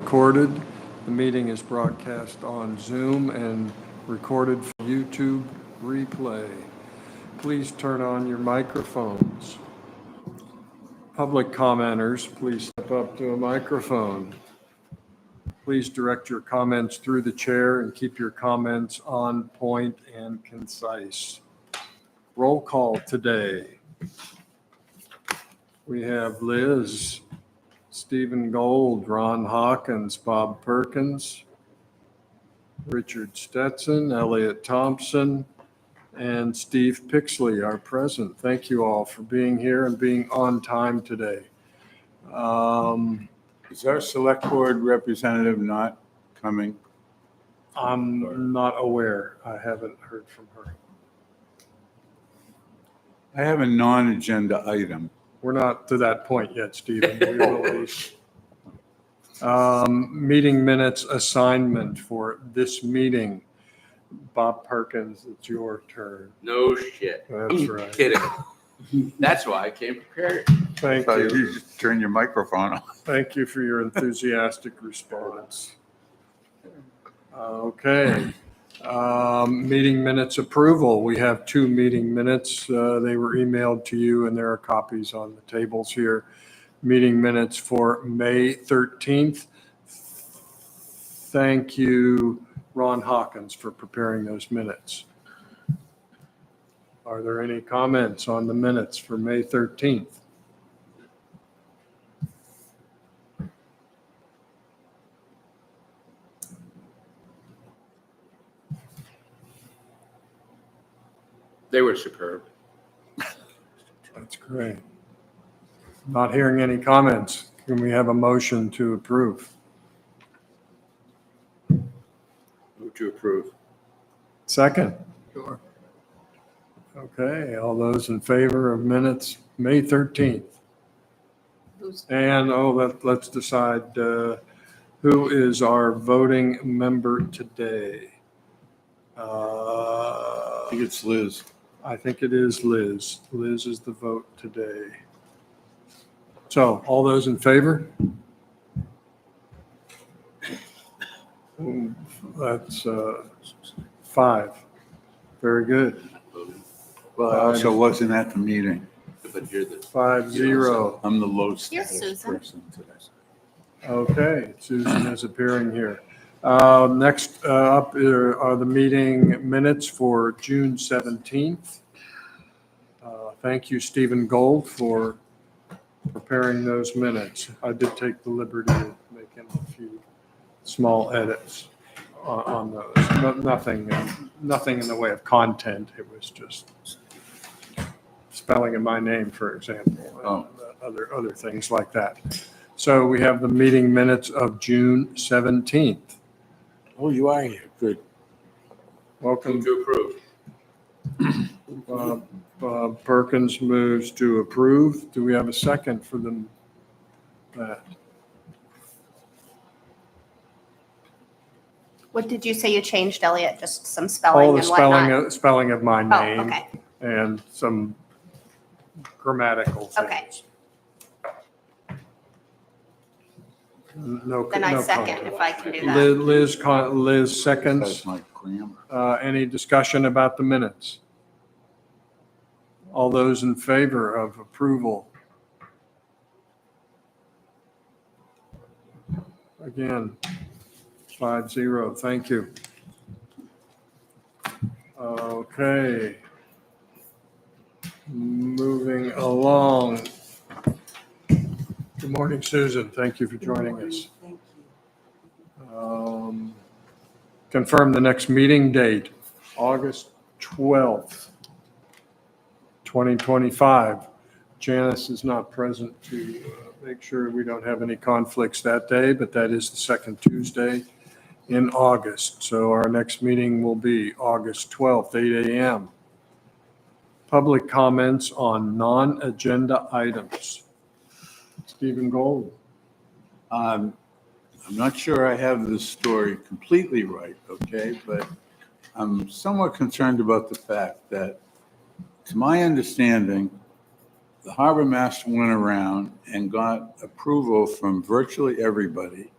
recorded. The meeting is broadcast on Zoom and recorded for YouTube replay. Please turn on your microphones. Public commenters, please step up to a microphone. Please direct your comments through the chair and keep your comments on point and concise. Roll call today. We have Liz, Stephen Gold, Ron Hawkins, Bob Perkins, Richard Stetson, Elliot Thompson, and Steve Pixley are present. Thank you all for being here and being on time today. Is our select board representative not coming? I'm not aware. I haven't heard from her. I have a non-agenda item. We're not to that point yet, Stephen. We will be. Meeting minutes assignment for this meeting. Bob Perkins, it's your turn. No shit. That's right. Kidding. That's why I came prepared. Thank So you. you just turn your microphone on. Thank you for your enthusiastic response. Okay. Meeting minutes approval. We have two meeting minutes. They were emailed to you and there are copies on the tables here. Meeting minutes for May 13th. Thank you, Ron Hawkins, for preparing those minutes. Are there any comments on the minutes for May 13th? They were superb. That's great. Not hearing any comments. Can we have a motion to approve? Move to approve. Second. Sure. Okay, all those in favor of minutes, May 13th. And let's decide who is our voting member today. I think it's Liz. I think it is Liz. Liz is the vote today. So all those in favor? That's 5. Very good. Well, I also wasn't at the meeting. But you're the 5-0. I'm the low status Susan. person today. Okay, Susan is appearing here. Next up are the meeting minutes for June 17th. Thank you, Stephen Gold, for preparing those minutes. I did take the liberty of making a few small edits on those. But nothing in the way of content. It was just spelling of my name, for example, and other things like that. So we have the meeting minutes of June 17th. Oh, you are here. Good. Welcome. Move to approve. Bob Perkins moves to approve. Do we have a second for them? What did you say you changed, Elliot? Just some All spelling the and whatnot? spelling of my Oh, name okay. and some grammatical things. Okay. No. Then I no second comment. if I can do that. Liz seconds. That's my grammar. Any discussion about the minutes? All those in favor of approval? Again, 5-0. Thank you. Okay. Moving along. Good morning, Susan. Thank you for joining us. Thank Confirm the next meeting date, August 12th, 2025. Janice is not present to make sure we don't have any conflicts that day, but that is the second Tuesday in August. So our next meeting will be August 12th, 8 a.m. Public comments on non-agenda items. Stephen Gold. I'm not sure I have this story completely right, okay, but I'm somewhat concerned about the fact that, to my understanding, the harbor master went around and got approval from virtually everybody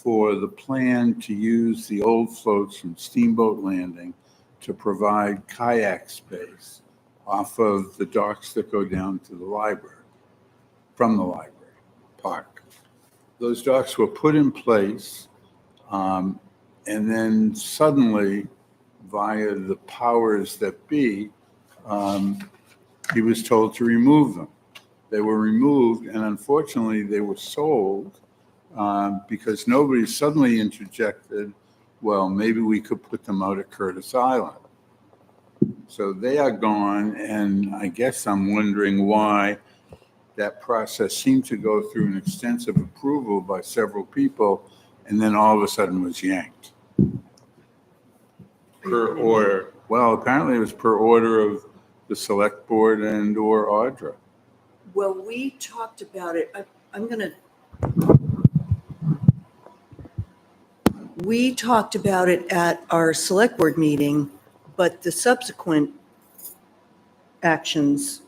for the plan to use the old floats from Steamboat Landing to provide kayak space off of the docks that go down to the library, from the library park. Those docks were put in place, and then suddenly, via the powers that be, he was told to remove them. They were removed, and unfortunately, they were sold because nobody suddenly interjected, well, maybe we could put them out at Curtis Island. So they are gone, and I guess I'm wondering why that process seemed to go through an extensive approval by several people, and then all of a sudden was yanked. Per order. Well, apparently it was per order of the select board and or Audra. Well, we talked about it. We talked about it at our select board meeting, but the subsequent actions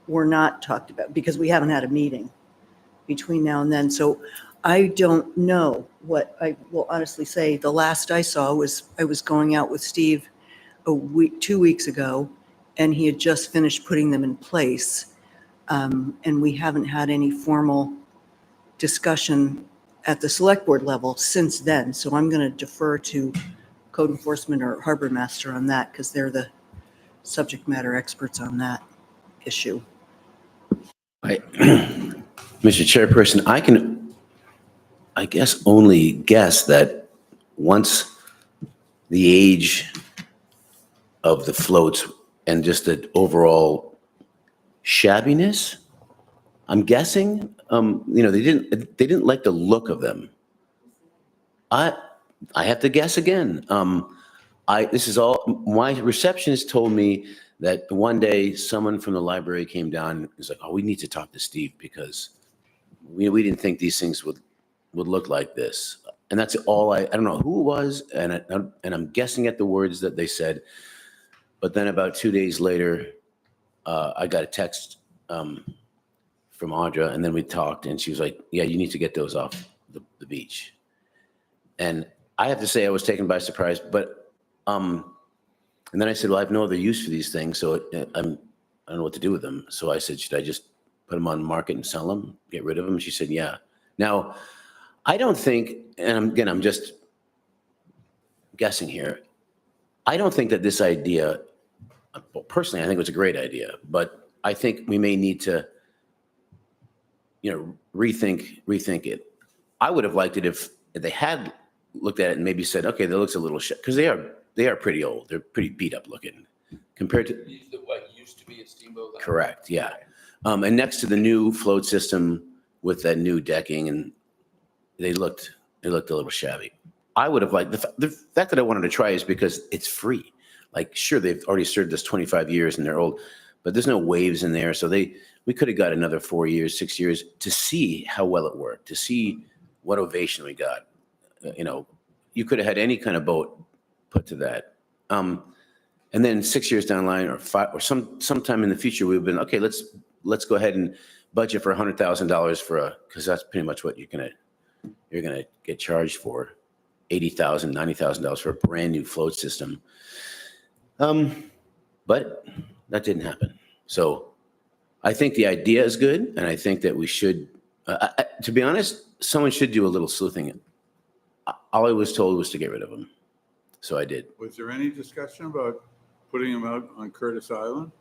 were not talked about because we haven't had a meeting between now and then. So I don't know what I will honestly say. The last I saw was I was going out with Steve 2 weeks ago, and he had just finished putting them in place. And we haven't had any formal discussion at the select board level since then. So I'm going to defer to code enforcement or harbor master on that because they're the subject matter experts on that issue. Mr. Chairperson, I guess, only guess that once the age of the floats and just the overall shabbiness, I'm guessing, they didn't like the look of them. I have to guess again. This is all, my receptionist told me that one day someone from the library came down and was like, oh, we need to talk to Steve because we didn't think these things would look like this. And that's all I don't know who it was. And I'm guessing at the words that they said. But then about 2 days later, I got a text from Audra, and then we talked, and she was like, yeah, you need to get those off the beach. And I have to say I was taken by surprise, but and then I said, well, I have no other use for these things, so I don't know what to do with them. So I said, should I just put them on the market and sell them, get rid of them? She said, yeah. Now, I don't think, and again, I'm just guessing here, I don't think that this idea, well, personally, I think it was a great idea, but I think we may need to, rethink it. I would have liked it if they had looked at it and maybe said, okay, that looks a little shit, because they are pretty old. They're pretty beat up looking compared to What used to be at Steamboat Landing? correct. Yeah. And next to the new float system with that new decking, and they looked a little shabby. I would have liked the fact that I wanted to try is because it's free. Like, sure, they've already served us 25 years and they're old, but there's no waves in there. So we could have got another 4 years, 6 years to see how well it worked, to see what ovation we got. You could have had any kind of boat put to that. And then 6 years down the line or 5 or sometime in the future, we've been, okay, let's go ahead and budget for $100,000 because that's pretty much what you're gonna get charged for, $80,000, $90,000 for a brand new float system. But that didn't happen. So I think the idea is good, and I think that we should, to be honest, someone should do a little sleuthing. All I was told was to get rid of them, so I did. Was there any discussion about putting them out on Curtis Island?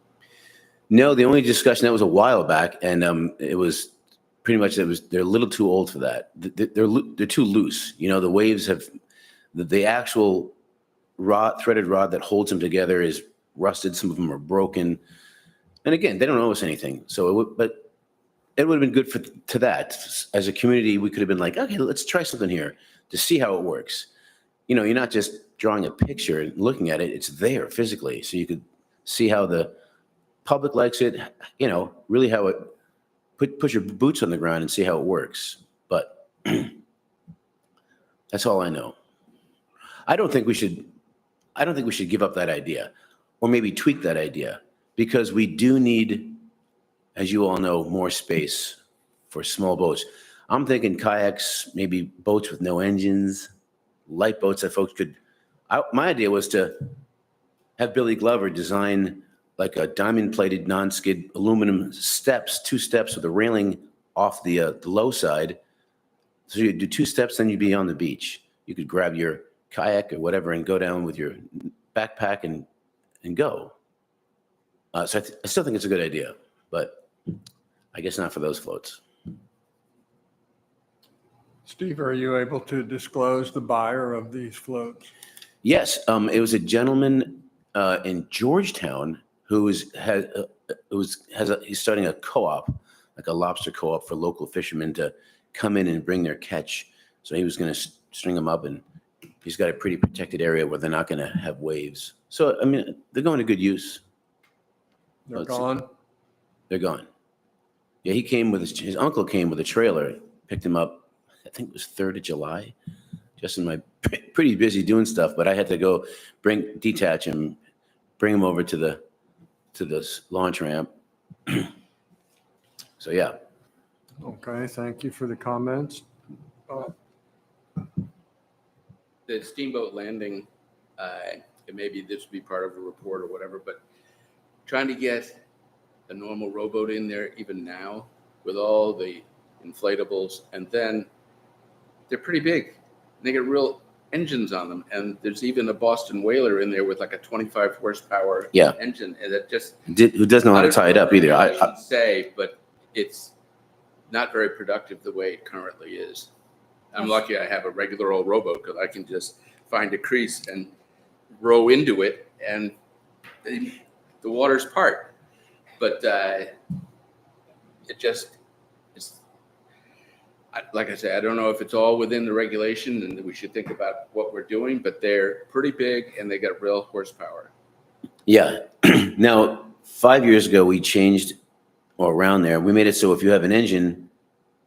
No, the only discussion, that was a while back, and it was pretty much they're a little too old for that. They're too loose. The waves have the actual threaded rod that holds them together is rusted. Some of them are broken, and again, they don't owe us anything. So, but it would have been good to that. As a community, we could have been like, okay, let's try something here to see how it works. You're not just drawing a picture and looking at it; it's there physically, so you could see how the public likes it. Really how it put your boots on the ground and see how it works. But that's all I know. I don't think we should give up that idea, or maybe tweak that idea, because we do need, as you all know, more space for small boats. I'm thinking kayaks, maybe boats with no engines, light boats that folks could. My idea was to have Billy Glover design like a diamond-plated non-skid aluminum steps, 2 steps with a railing off the low side. So you'd do 2 steps, then you'd be on the beach. You could grab your kayak or whatever and go down with your backpack and go. So I still think it's a good idea, but I guess not for those floats. Steve, are you able to disclose the buyer of these floats? Yes, it was a gentleman in Georgetown who's starting a co-op, like a lobster co-op for local fishermen to come in and bring their catch. So he was going to string them up, and he's got a pretty protected area where they're not going to have waves. So I mean, they're going to good use. They're gone? They're gone. Yeah, he came with his uncle came with a trailer, picked him up. I think it was 3rd of July. Just in my pretty busy doing stuff, but I had to go detach him, bring him over to this launch ramp. So yeah. Okay, thank you for the comments. The steamboat landing, and maybe this would be part of a report or whatever, but trying to get a normal rowboat in there even now with all the inflatables, and then they're pretty big. They get real engines on them, and there's even a Boston Whaler in there with like a 25 horsepower engine, and that just Who doesn't know how to tie it up either. I should say, but it's not very productive the way it currently is. I'm lucky I have a regular old rowboat because I can just find a crease and row into it, and the water's part. But it just is. Like I said, I don't know if it's all within the regulation and we should think about what we're doing, but they're pretty big and they got real horsepower. Yeah. Now, 5 years ago, we changed, or around there, we made it so if you have an engine,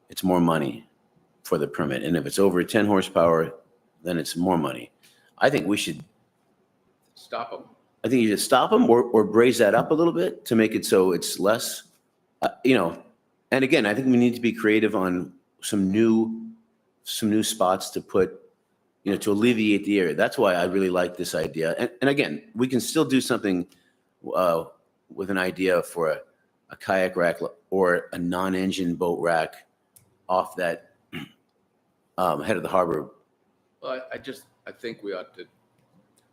it's more money for the permit. And if it's over 10 horsepower, then it's more money. I think we should Stop them. I think you should stop them or braise that up a little bit to make it so it's less, and again, I think we need to be creative on some new spots to put, to alleviate the area. That's why I really like this idea. And again, we can still do something with an idea for a kayak rack or a non-engine boat rack off that head of the harbor. Well, I think we ought to,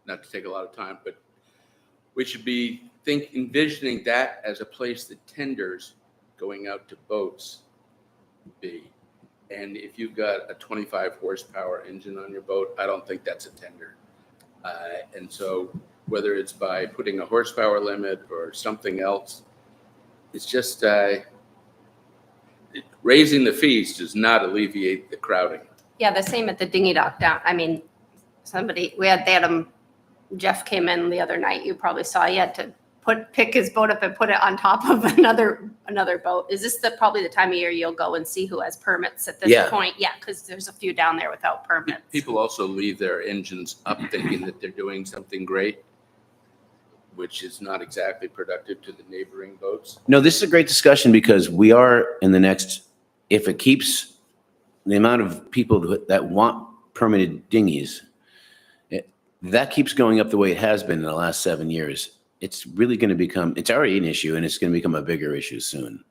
not to take a lot of time, but we should be envisioning that as a place that tenders going out to boats be. And if you've got a 25 horsepower engine on your boat, I don't think that's a tender. And so whether it's by putting a horsepower limit or something else, it's just raising the fees does not alleviate the crowding. Yeah, the same at the dinghy dock down. I mean, Jeff came in the other night. You probably saw he had to pick his boat up and put it on top of another boat. Is this probably the time of year you'll go and see who has permits at this point? Yeah, because there's a few down there without permits. People also leave their engines up thinking that they're doing something great, which is not exactly productive to the neighboring boats. No, this is a great discussion because we are in the next, if it keeps the amount of people that want permitted dinghies, that keeps going up the way it has been in the last 7 years. It's really going to become, it's already an issue and it's going to become a bigger issue soon.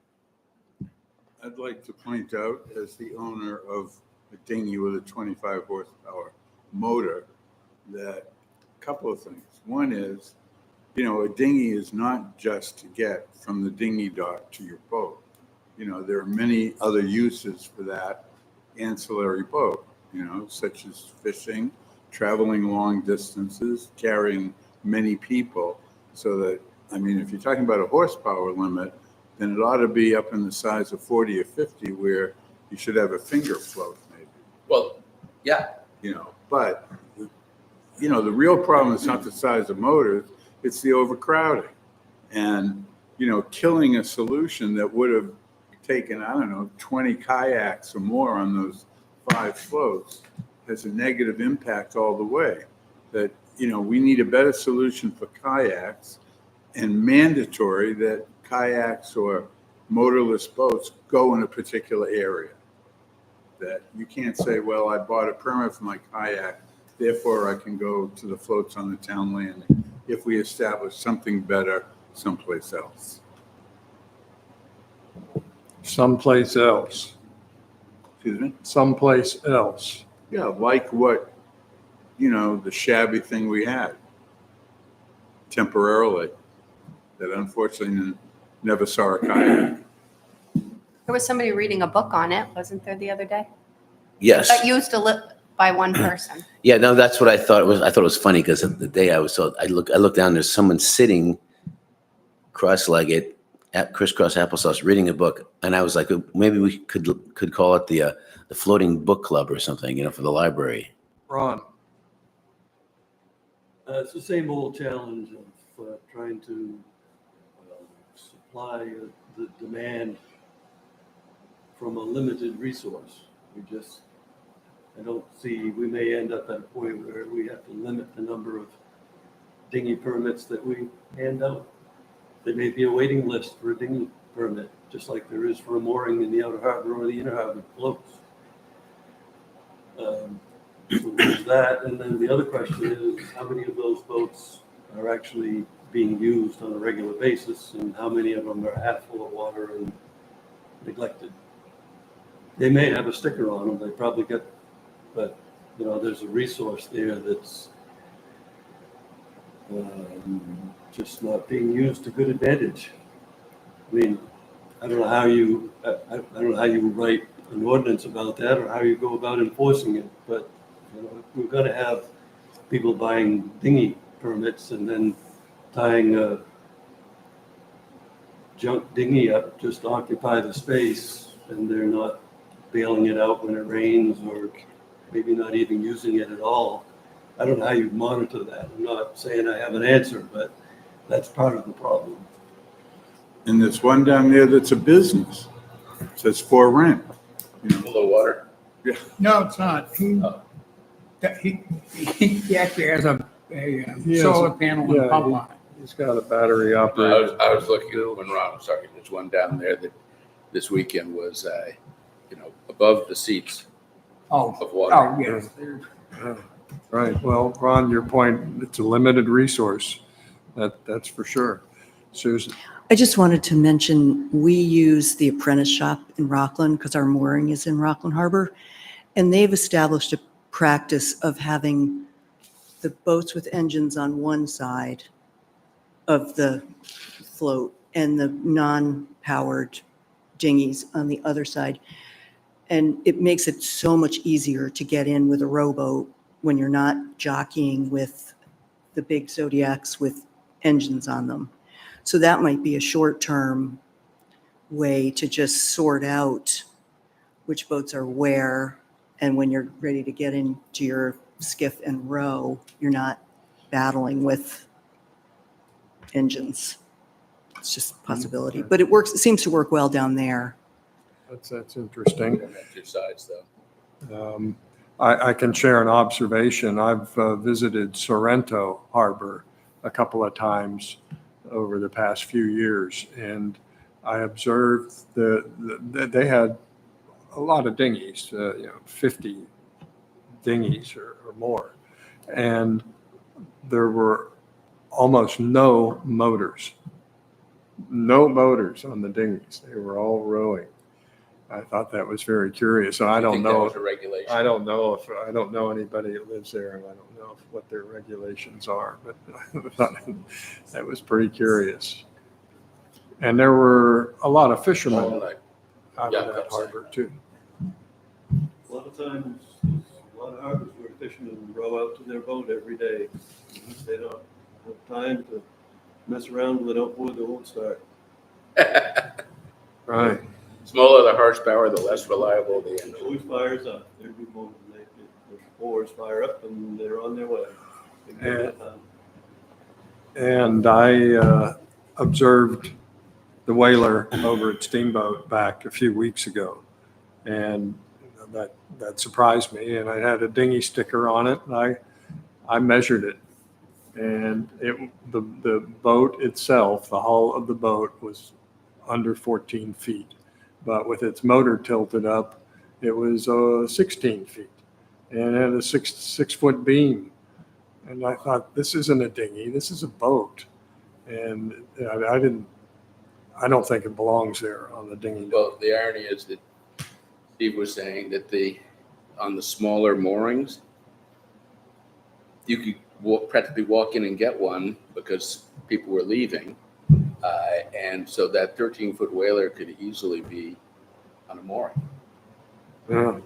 I'd like to point out, as the owner of a dinghy with a 25 horsepower motor, that a couple of things. One is, a dinghy is not just to get from the dinghy dock to your boat. There are many other uses for that ancillary boat, such as fishing, traveling long distances, carrying many people. So that, if you're talking about a horsepower limit, then it ought to be up in the size of 40 or 50 where you should have a finger float maybe. Well, yeah. But, the real problem is not the size of motors, it's the overcrowding. And, killing a solution that would have taken, 20 kayaks or more on those 5 floats has a negative impact all the way. That, we need a better solution for kayaks, and mandatory that kayaks or motorless boats go in a particular area. that you can't say, well, I bought a permit for my kayak, therefore I can go to the floats on the town landing if we establish something better someplace else. Someplace else, Excuse me? someplace else. Yeah, like what, the shabby thing we had temporarily that unfortunately never saw a kayak. There was somebody reading a book on it, wasn't there, the other day? Yes. That used to live by one person. Yeah, no, that's what I thought it was. I thought it was funny because the day I looked down, there's someone sitting cross-legged at crisscross applesauce reading a book. And I was like, maybe we could call it the floating book club or something, for the library. Ron, It's the same old challenge of trying to supply the demand from a limited resource. I don't see, we may end up at a point where we have to limit the number of dinghy permits that we hand out. There may be a waiting list for a dinghy permit, just like there is for a mooring in the outer harbor or the inner harbor floats. So there's that, and then the other question is, how many of those boats are actually being used on a regular basis, and how many of them are half full of water and neglected? They may have a sticker on them, they probably get, but, there's a resource there that's just not being used to good advantage. I mean, I don't know how you write an ordinance about that or how you go about enforcing it, but if we're going to have people buying dinghy permits and then tying a junk dinghy up just to occupy the space, and they're not bailing it out when it rains or maybe not even using it at all. I don't know how you monitor that. I'm not saying I have an answer, but that's part of the problem. And there's one down there that's a business. It says for rent. Full of water. No, it's not. Oh. He actually has a He has solar a- panel yeah, and pump on it. he's got a battery I operated. was looking at when Ron was talking, there's one down there that this weekend was, above the seats Oh, of water. oh, yes. There's- Right, well, Ron, your point, it's a limited resource, that's for sure. Susan, I just wanted to mention, we use the apprentice shop in Rockland because our mooring is in Rockland Harbor. And they've established a practice of having the boats with engines on one side of the float and the non-powered dinghies on the other side. And it makes it so much easier to get in with a rowboat when you're not jockeying with the big Zodiacs with engines on them. So that might be a short-term way to just sort out which boats are where, and when you're ready to get into your skiff and row, you're not battling with engines. It's just a possibility, but it works, it seems to work well down there. that's interesting. Two sides though. I can share an observation. I've visited Sorrento Harbor a couple of times over the past few years, and I observed that they had a lot of dinghies, 50 dinghies or more, and there were almost no motors on the dinghies. They were all rowing. I thought that was very curious. And I don't think that know. was a regulation. I don't know anybody that lives there, and I don't know what their regulations are, but I thought that was pretty curious. And there were a lot of All fishermen night. out Yeah, of that that's right. harbor too. A lot of times, a lot of harbors where fishermen row out to their boat every day. They don't have time to mess around with it outboard, they won't start. Right. Smaller the horsepower, the less reliable the It engine. always fires up. Every moment the oars fire up and they're on their way. They get that time. And I observed the whaler over at Steamboat back a few weeks ago. And that surprised me. And I had a dinghy sticker on it, and I measured it. And the boat itself, the hull of the boat was under 14 feet. But with its motor tilted up, it was 16 feet and had a 6 foot beam. And I thought, this isn't a dinghy, this is a boat. And I don't think it belongs there on the dinghy. dock. Well, the irony is that Steve was saying that on the smaller moorings, you could practically walk in and get one because people were leaving. And so that 13-foot whaler could easily be on a mooring. Yeah.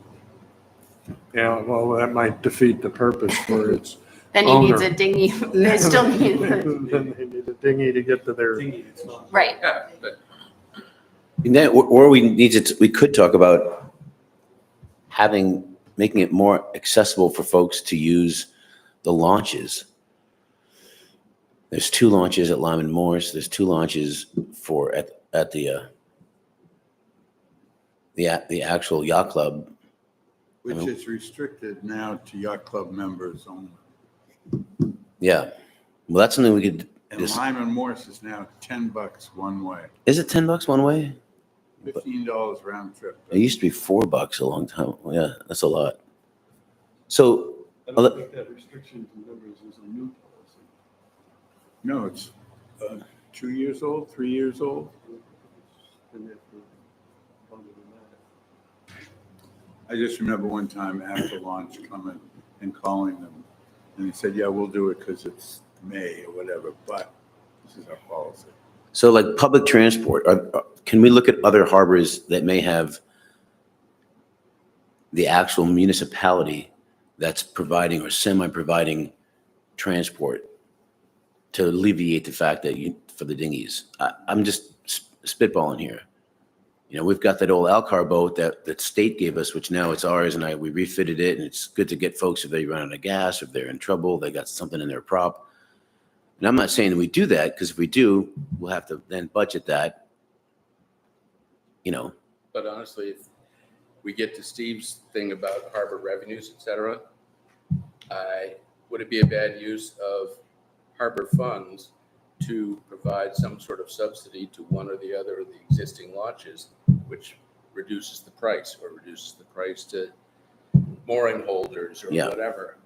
Yeah, well, that might defeat the purpose for its. Then he needs Owner. a dinghy. They still need, Then they need a dinghy to get to their. Thinking it's not. right. Yeah, but And then, or we could talk about making it more accessible for folks to use the launches. There's 2 launches at Lyman Morris. There's 2 launches at the actual yacht club. Which is restricted now to yacht club members only. Yeah. Well, that's something we could And just, Lyman Morris is now $10 one way, is it $10 one way? $15 round trip. It used to be $4 a long time. Yeah, that's a lot. So, I Well, don't think that restriction to members is a new policy. No, it's 2 years old, 3 years old. It's been there for longer than that. I just remember one time after launch coming and calling them, and they said, yeah, we'll do it because it's May or whatever, but this is our policy. so like public transport, can we look at other harbors that may have the actual municipality that's providing or semi-providing transport to alleviate the fact that for the dinghies? I'm just spitballing here. You know, we've got that old Alcar boat that state gave us, which now it's ours, and we refitted it, and it's good to get folks if they run out of gas, if they're in trouble, they got something in their prop. And I'm not saying that we do that, because if we do, we'll have to then budget that, you know. But honestly, if we get to Steve's thing about harbor revenues, et cetera, would it be a bad use of harbor funds to provide some sort of subsidy to one or the other of the existing launches, which reduces the price to mooring holders or Yeah. whatever,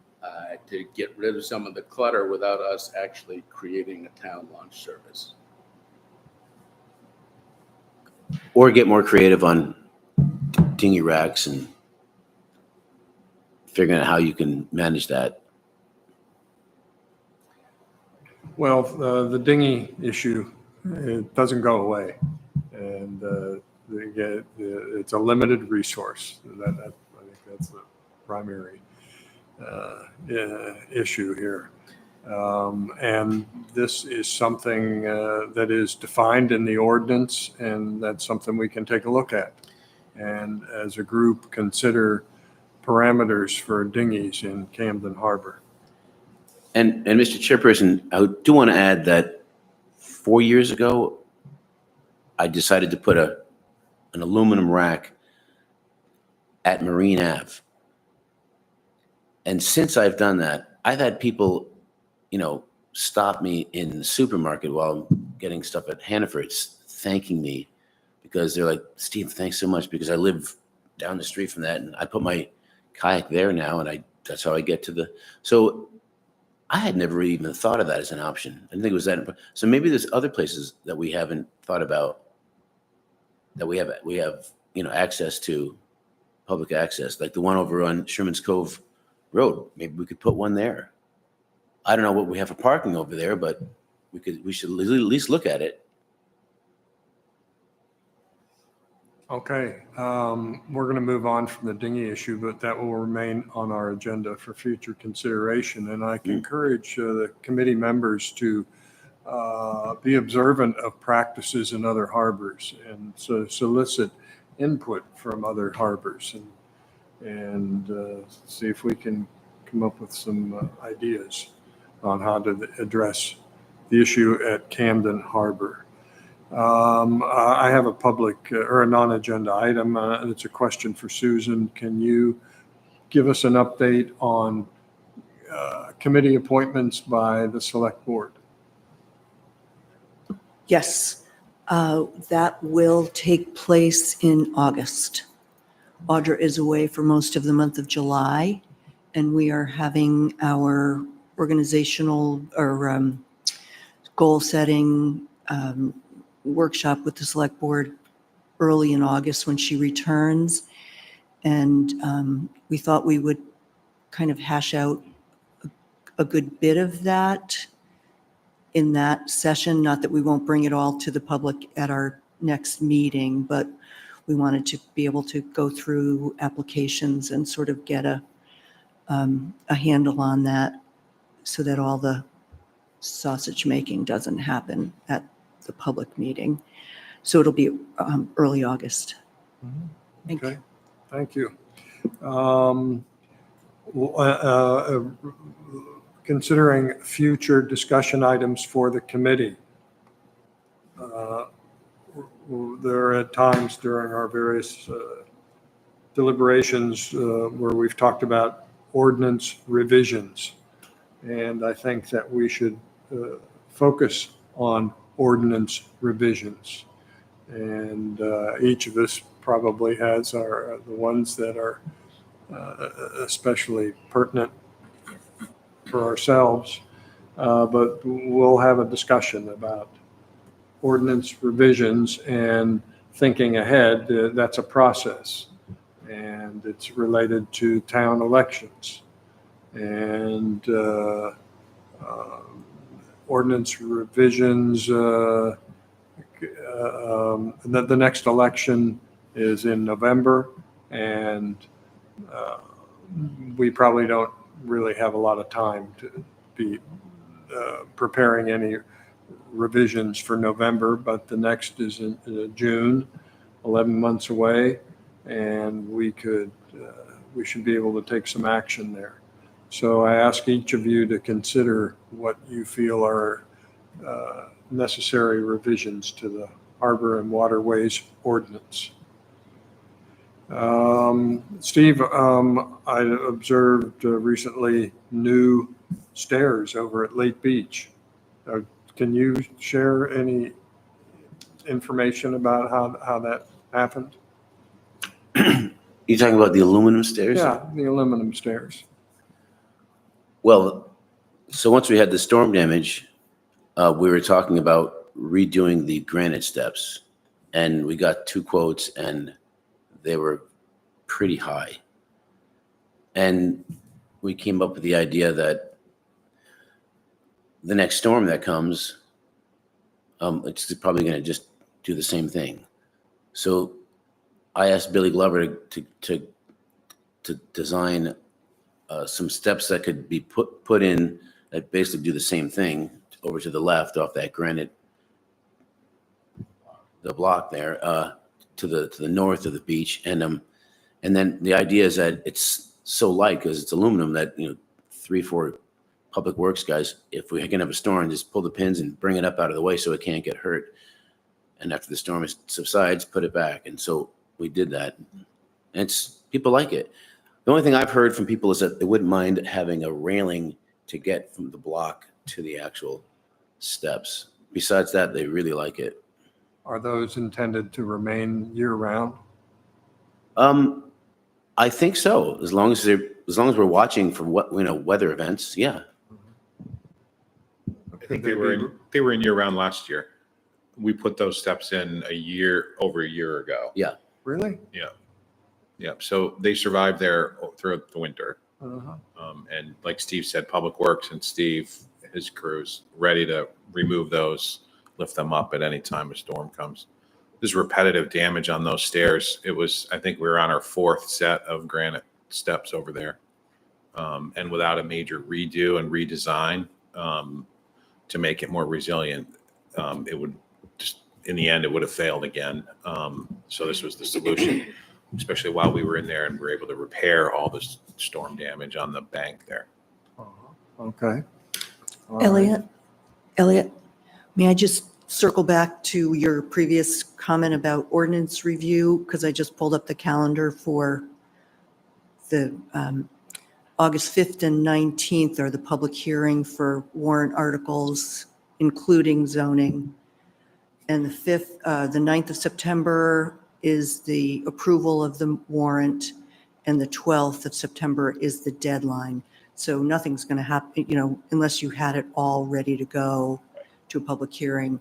to get rid of some of the clutter without us actually creating a town launch service? Or get more creative on dinghy racks and figuring out how you can manage that. Well, the dinghy issue, it doesn't go away. And it's a limited resource. I think that's the primary issue here. And this is something that is defined in the ordinance, and that's something we can take a look at. And as a group, consider parameters for dinghies in Camden Harbor. And Mr. Chairperson, I do want to add that 4 years ago, I decided to put an aluminum rack at Marine Ave. And since I've done that, I've had people, you know, stop me in the supermarket while I'm getting stuff at Hannaford's, thanking me because they're like, Steve, thanks so much, because I live down the street from that, and I put my kayak there now, and that's how I get to the. So I had never even thought of that as an option. I didn't think it was that. So maybe there's other places that we haven't thought about that we have, you know, access to, public access, like the one over on Sherman's Cove Road. Maybe we could put one there. I don't know what we have for parking over there, but we should at least look at it. Okay, we're going to move on from the dinghy issue, but that will remain on our agenda for future consideration. And I can encourage the committee members to be observant of practices in other harbors and so solicit input from other harbors and see if we can come up with some ideas on how to address the issue at Camden Harbor. I have a public or a non-agenda item. It's a question for Susan. Can you give us an update on committee appointments by the select board? Yes, that will take place in August. Audra is away for most of the month of July, and we are having our organizational or goal-setting workshop with the select board early in August when she returns. And we thought we would kind of hash out a good bit of that in that session. Not that we won't bring it all to the public at our next meeting, but we wanted to be able to go through applications and sort of get a handle on that so that all the sausage making doesn't happen at the public meeting. So it'll be early August. Thank you. Okay, thank you. Considering future discussion items for the committee, there are times during our various deliberations where we've talked about ordinance revisions. And I think that we should focus on ordinance revisions. And each of us probably has the ones that are especially pertinent for ourselves. But we'll have a discussion about ordinance revisions and thinking ahead. That's a process, and it's related to town elections. And ordinance revisions, the next election is in November, and we probably don't really have a lot of time to be preparing any revisions for November, but the next is in June, 11 months away, and we should be able to take some action there. So I ask each of you to consider what you feel are necessary revisions to the Harbor and Waterways Ordinance. Steve, I observed recently new stairs over at Lake Beach. Can you share any information about how that happened? You talking about the aluminum stairs? Yeah, the aluminum stairs. Well, so once we had the storm damage, we were talking about redoing the granite steps, and we got 2 quotes, and they were pretty high. And we came up with the idea that the next storm that comes, it's probably going to just do the same thing. So I asked Billy Glover to design some steps that could be put in that basically do the same thing over to the left off that granite, the block there, to the north of the beach. And then the idea is that it's so light because it's aluminum that 3-4 public works guys, if we can have a storm, just pull the pins and bring it up out of the way so it can't get hurt. And after the storm subsides, put it back. And so we did that. And people like it. The only thing I've heard from people is that they wouldn't mind having a railing to get from the block to the actual steps. Besides that, they really like it. Are those intended to remain year-round? I think so. As long as we're watching for weather events, yeah. I think they were in year-round last year. We put those steps in over a year ago. Yeah. Really? Yeah. So they survived there throughout the winter. Uh-huh. And like Steve said, Public Works and his crew's ready to remove those, lift them up at any time a storm comes. There's repetitive damage on those stairs. I think we were on our 4th set of granite steps over there. And without a major redo and redesign to make it more resilient, it would just, in the end, it would have failed again. So this was the solution, especially while we were in there and were able to repair all the storm damage on the bank there. Okay. All right. Elliot, may I just circle back to your previous comment about ordinance review? Because I just pulled up the calendar for the August 5th and 19th are the public hearing for warrant articles, including zoning. And the 9th of September, is the approval of the warrant, and the 12th of September is the deadline. So nothing's going to happen, unless you had it all ready to go to a public hearing.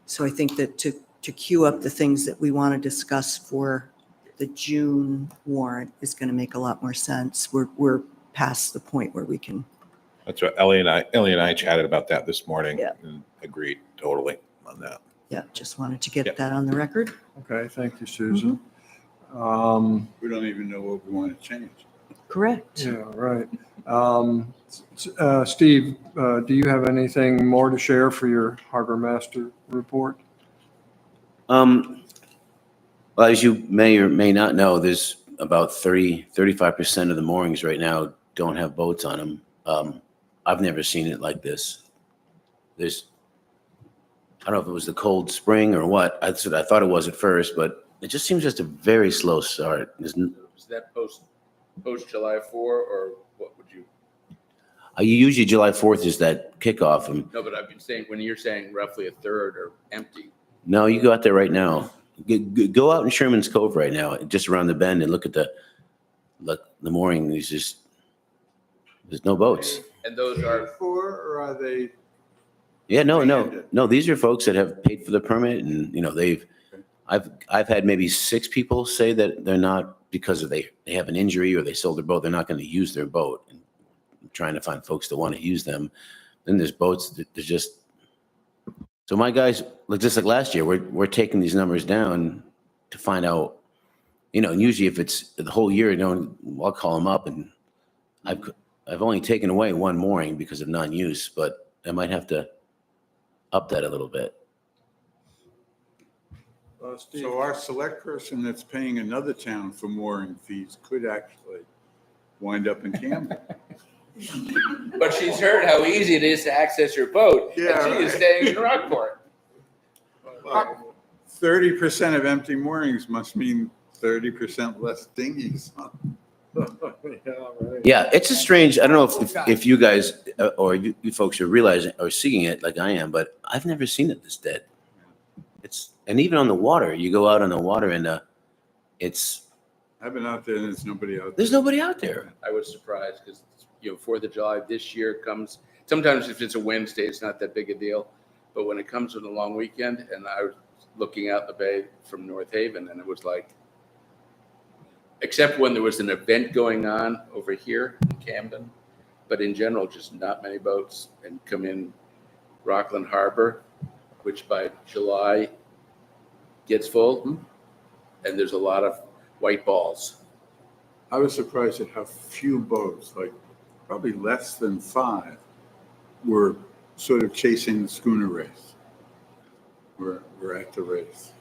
So I think that to queue up the things that we want to discuss for the June warrant is going to make a lot more sense. We're past the point where we can, That's what Ellie and I chatted about that this morning Yeah. and agreed totally on that. just wanted to get Yeah. that on the record. Okay, thank you, Susan. We don't even know what we want to change. Correct. Yeah, right. Steve, do you have anything more to share for your harbor master report? Well, as you may or may not know, there's about 35% of the moorings right now don't have boats on them. I've never seen it like this. I don't know if it was the cold spring or what. I thought it was at first, but it just seems just a very slow start. Is that post July 4 or what would you? Usually July 4th is that kickoff. And No, but I've been saying, when you're saying roughly a third are empty, no, you go out there right now. Go out in Sherman's Cove right now, just around the bend, and look at the mooring. There's no boats. and those are, For, or are they? Yeah, no. These are folks that have paid for the permit, and I've had maybe 6 people say that they're not, because they have an injury or they sold their boat. They're not going to use their boat. And I'm trying to find folks that want to use them. Then there's boats that there's just. So my guys, just like last year, we're taking these numbers down to find out, and usually if it's the whole year, I'll call them up, and I've only taken away 1 mooring because of non-use, but I might have to up that a little bit. Steve? So our select person that's paying another town for mooring fees could actually wind up in Camden. but she's heard how easy it is to access your boat. Yeah, And she is right. staying in Rockport. 30% of empty moorings must mean 30% less dinghies. Yeah, right. Yeah, it's a strange. I don't know if you guys or you folks are realizing or seeing it like I am, but I've never seen it this dead. And even on the water, you go out on the water and I've been out there and there's nobody out there. there's nobody out there. I was surprised because, 4th of July this year comes, sometimes if it's a Wednesday, it's not that big a deal. But when it comes with a long weekend, and I was looking out the bay from North Haven, and it was like, except when there was an event going on over here in Camden, but in general, just not many boats, and come in Rockland Harbor, which by July gets full, and there's a lot of white balls. I was surprised at how few boats, like probably less than 5, were sort of chasing the schooner race. We're at the race.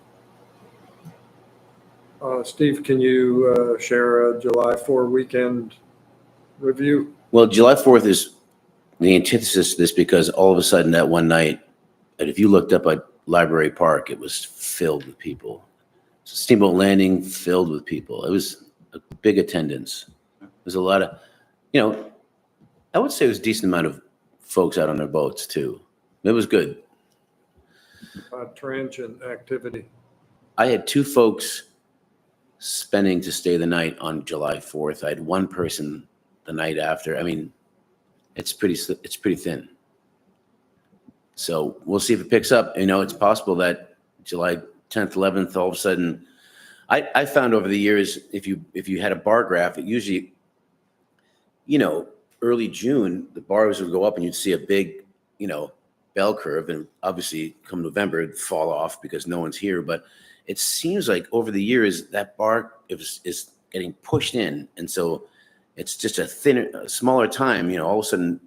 Steve, can you share a July 4 weekend review? Well, July 4th is the antithesis to this because all of a sudden that one night, and if you looked up at Library Park, it was filled with people. Steamboat Landing filled with people. It was a big attendance. There's a lot of, I would say it was a decent amount of folks out on their boats too. It was good. Transient activity. I had 2 folks spending to stay the night on July 4th. I had 1 person the night after. I mean, it's pretty thin. So we'll see if it picks up. It's possible that July 10th, 11th, all of a sudden, I found over the years, if you had a bar graph, it usually, early June, the bars would go up and you'd see a big, bell curve, and obviously come November, it'd fall off because no one's here. But it seems like over the years that bar is getting pushed in, and so it's just a smaller time. All of a sudden,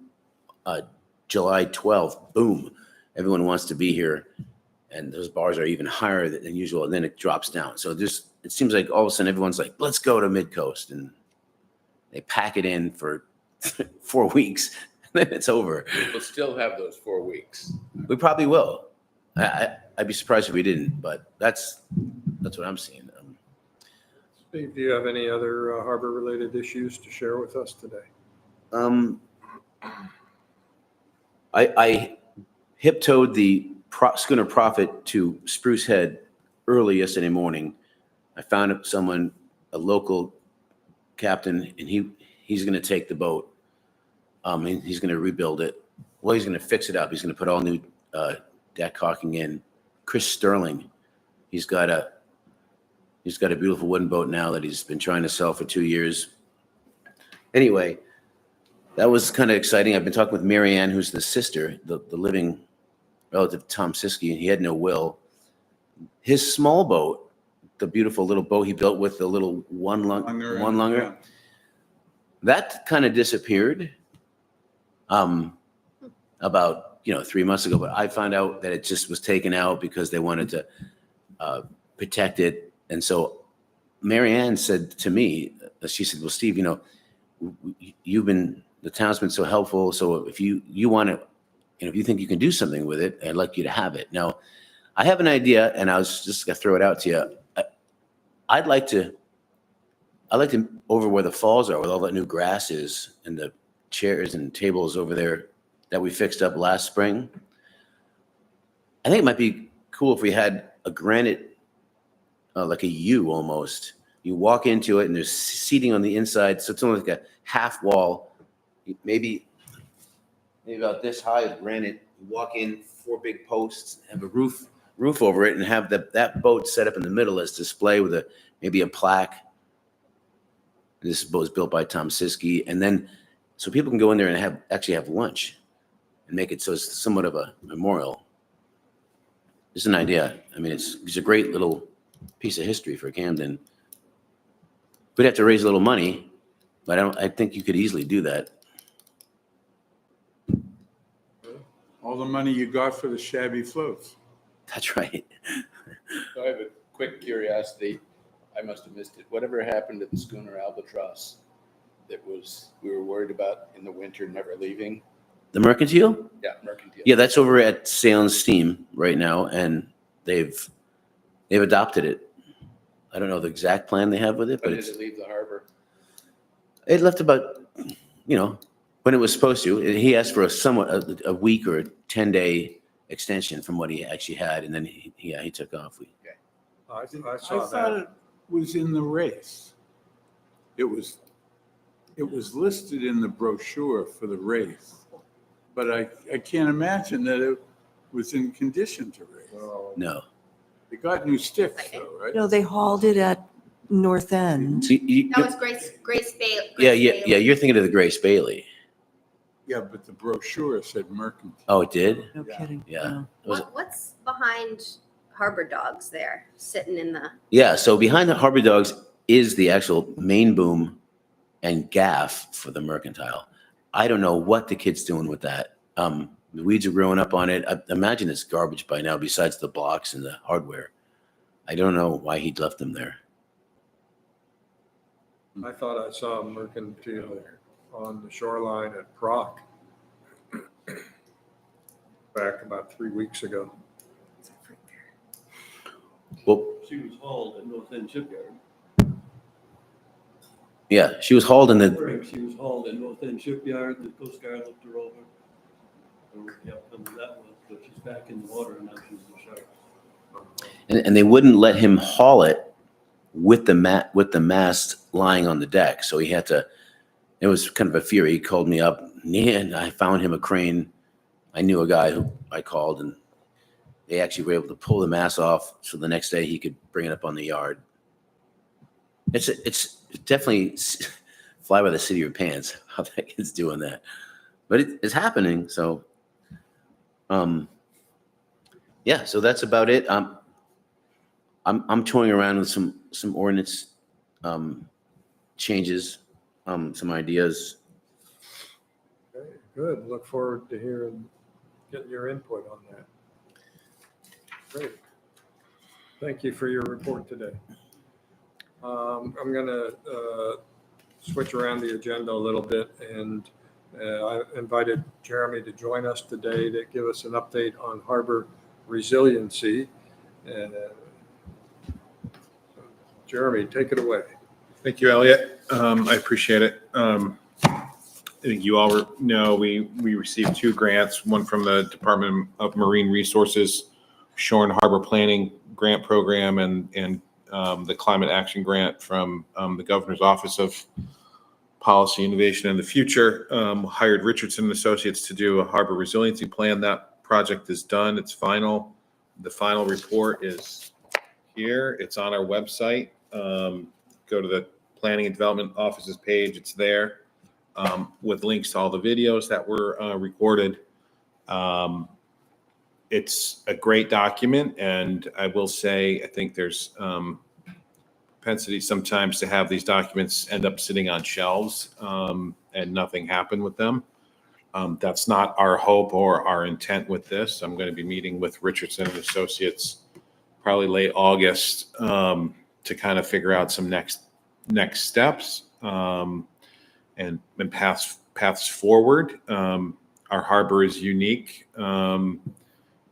July 12th, boom, everyone wants to be here, and those bars are even higher than usual, and then it drops down. So it seems like all of a sudden everyone's like, let's go to Midcoast, and they pack it in for 4 weeks. Then it's over. We'll still have those 4 weeks. We probably will. I'd be surprised if we didn't, but that's what I'm seeing. Steve, do you have any other harbor-related issues to share with us today? I hip-toed the schooner Prophet to Spruce Head early yesterday morning I found someone, a local captain, and he's going to take the boat. And he's going to rebuild it. Well, he's going to fix it up. He's going to put all new deck caulking in. Chris Sterling, he's got a beautiful wooden boat now that he's been trying to sell for 2 years. Anyway, that was kind of exciting. I've been talking with Mary Ann, who's the sister, the living relative to Tom Siskey. He had no will. His small boat, the beautiful little boat he built with the little one lunger, that kind of disappeared about 3 months ago. But I found out that it just was taken out because they wanted to protect it. And so Mary Ann said to me, she said, well, Steve, the town's been so helpful. So if you want to, if you think you can do something with it, I'd like you to have it. Now, I have an idea, and I was just going to throw it out to you. I'd like to over where the falls are, where all that new grass is, and the chairs and tables over there that we fixed up last spring. I think it might be cool if we had a granite, like a U almost. You walk into it, and there's seating on the inside, so it's almost like a half wall, maybe about this high of granite. You walk in, 4 big posts, have a roof over it, and have that boat set up in the middle as display with maybe a plaque. This boat was built by Tom Siskey, and then so people can go in there and actually have lunch and make it so it's somewhat of a memorial. It's an idea. I mean, it's a great little piece of history for Camden. We'd have to raise a little money, but I think you could easily do that. All the money you got for the shabby floats. That's right. So I have a quick curiosity. I must have missed it. Whatever happened to the schooner Albatross we were worried about in the winter never leaving? The Mercantile? Yeah, Mercantile. Yeah, that's over at Sail and Steam right now, and they've adopted it. I don't know the exact plan they have with it, but When did it leave the harbor? it left about, when it was supposed to. He asked for a week or a 10-day extension from what he actually had, and then he took off. I I saw thought that. it was in the race. It was listed in the brochure for the race, but I can't imagine that it was in condition to race. Oh, No. They got new sticks though, right? No, they hauled it at North End. So That was Grace Bailey. yeah, you're thinking of the Grace Bailey. Yeah, but the brochure said Mercantile. Oh, it did? No Yeah. kidding. Yeah. No. What's behind Harbor Dogs there, sitting in the? Yeah, so behind the Harbor Dogs is the actual main boom and gaff for the Mercantile. I don't know what the kid's doing with that. The weeds are growing up on it. I imagine it's garbage by now, besides the blocks and the hardware. I don't know why he'd left them there. I thought I saw a Mercantile on the shoreline at Proc back about 3 weeks ago. Well, She was hauled at North End Shipyard. yeah, she was hauled in the, She was hauled at North End Shipyard. The Coast Guard looked her over. I don't know what the outcome of that was, but she's back in the water and now she's in sharks. and they wouldn't let him haul it with the mast lying on the deck. So he had to, it was kind of a fury. He called me up, and I found him a crane. I knew a guy who I called, and they actually were able to pull the mast off so the next day he could bring it up on the yard. It's definitely fly by the seat of your pants how that kid's doing that. But it's happening. So, yeah, so that's about it. I'm toying around with some ordinance changes, some ideas. Okay, good. Look forward to getting your input on that. Great. Thank you for your report today. I'm going to switch around the agenda a little bit, and I invited Jeremy to join us today to give us an update on harbor resiliency. Jeremy, take it away. Thank you, Elliot. I appreciate it. I think you all know we received 2 grants, one from the Department of Marine Resources, Shore and Harbor Planning Grant Program, and the Climate Action Grant from the Governor's Office of Policy, Innovation, and the Future. Hired Richardson and Associates to do a harbor resiliency plan. That project is done. It's final. The final report is here. It's on our website. Go to the Planning and Development Office's page. It's there with links to all the videos that were recorded. It's a great document, and I will say I think there's propensity sometimes to have these documents end up sitting on shelves and nothing happen with them. That's not our hope or our intent with this. I'm going to be meeting with Richardson and Associates probably late August to kind of figure out some next steps and paths forward. Our harbor is unique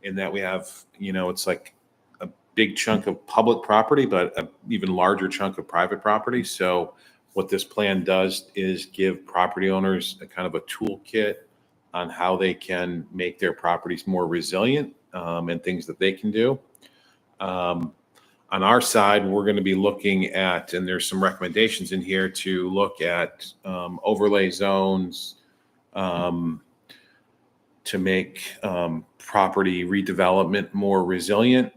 in that we have, it's like a big chunk of public property, but an even larger chunk of private property. So what this plan does is give property owners a kind of a toolkit on how they can make their properties more resilient and things that they can do. On our side, we're going to be looking at, and there's some recommendations in here to look at overlay zones to make property redevelopment more resilient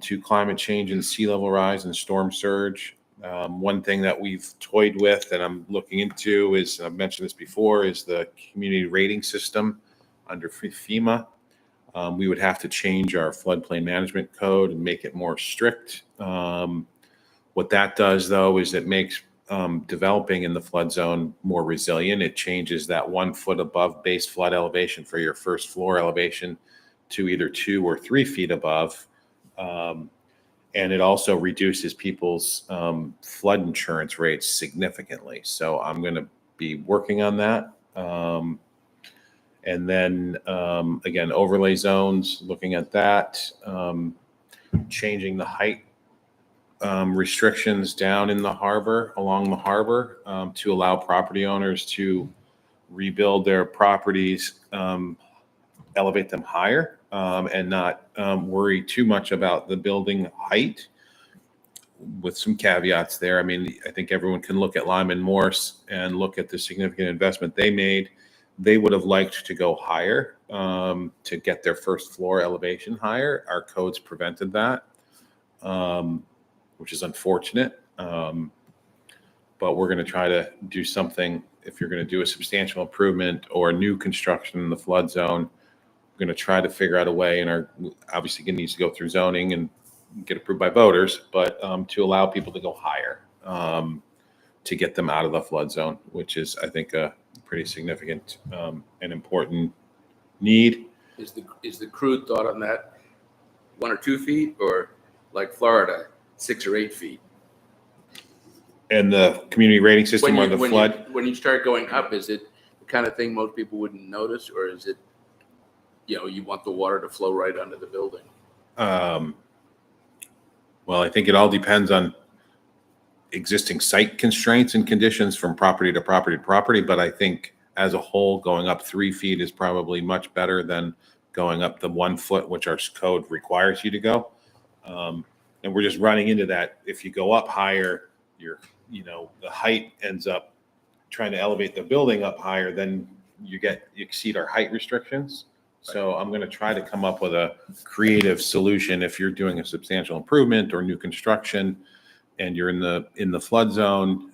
to climate change and sea level rise and storm surge. One thing that we've toyed with and I'm looking into is, and I've mentioned this before, is the community rating system under FEMA. We would have to change our floodplain management code and make it more strict. What that does, though, is it makes developing in the flood zone more resilient. It changes that 1 foot above base flood elevation for your first floor elevation to either 2 or 3 feet above. And it also reduces people's flood insurance rates significantly. So I'm going to be working on that. And then, again, overlay zones, looking at that, changing the height restrictions down in the harbor, along the harbor, to allow property owners to rebuild their properties, elevate them higher, and not worry too much about the building height, with some caveats there. I mean, I think everyone can look at Lyman Morse and look at the significant investment they made. They would have liked to go higher to get their first floor elevation higher. Our codes prevented that, which is unfortunate. But we're going to try to do something. If you're going to do a substantial improvement or new construction in the flood zone, we're going to try to figure out a way, and obviously it needs to go through zoning and get approved by voters, but to allow people to go higher to get them out of the flood zone, which is, I think, a pretty significant and important need. Is the crude thought on that 1 or 2 feet, or like Florida, 6 or 8 feet? And the community rating system or the flood? When you start going up, is it the kind of thing most people wouldn't notice, or is it, you want the water to flow right under the building? Well, I think it all depends on existing site constraints and conditions from property to property to property. But I think as a whole, going up 3 feet is probably much better than going up the 1 foot, which our code requires you to go. And we're just running into that. If you go up higher, the height ends up trying to elevate the building up higher, then you exceed our height restrictions. So I'm going to try to come up with a creative solution. If you're doing a substantial improvement or new construction and you're in the flood zone,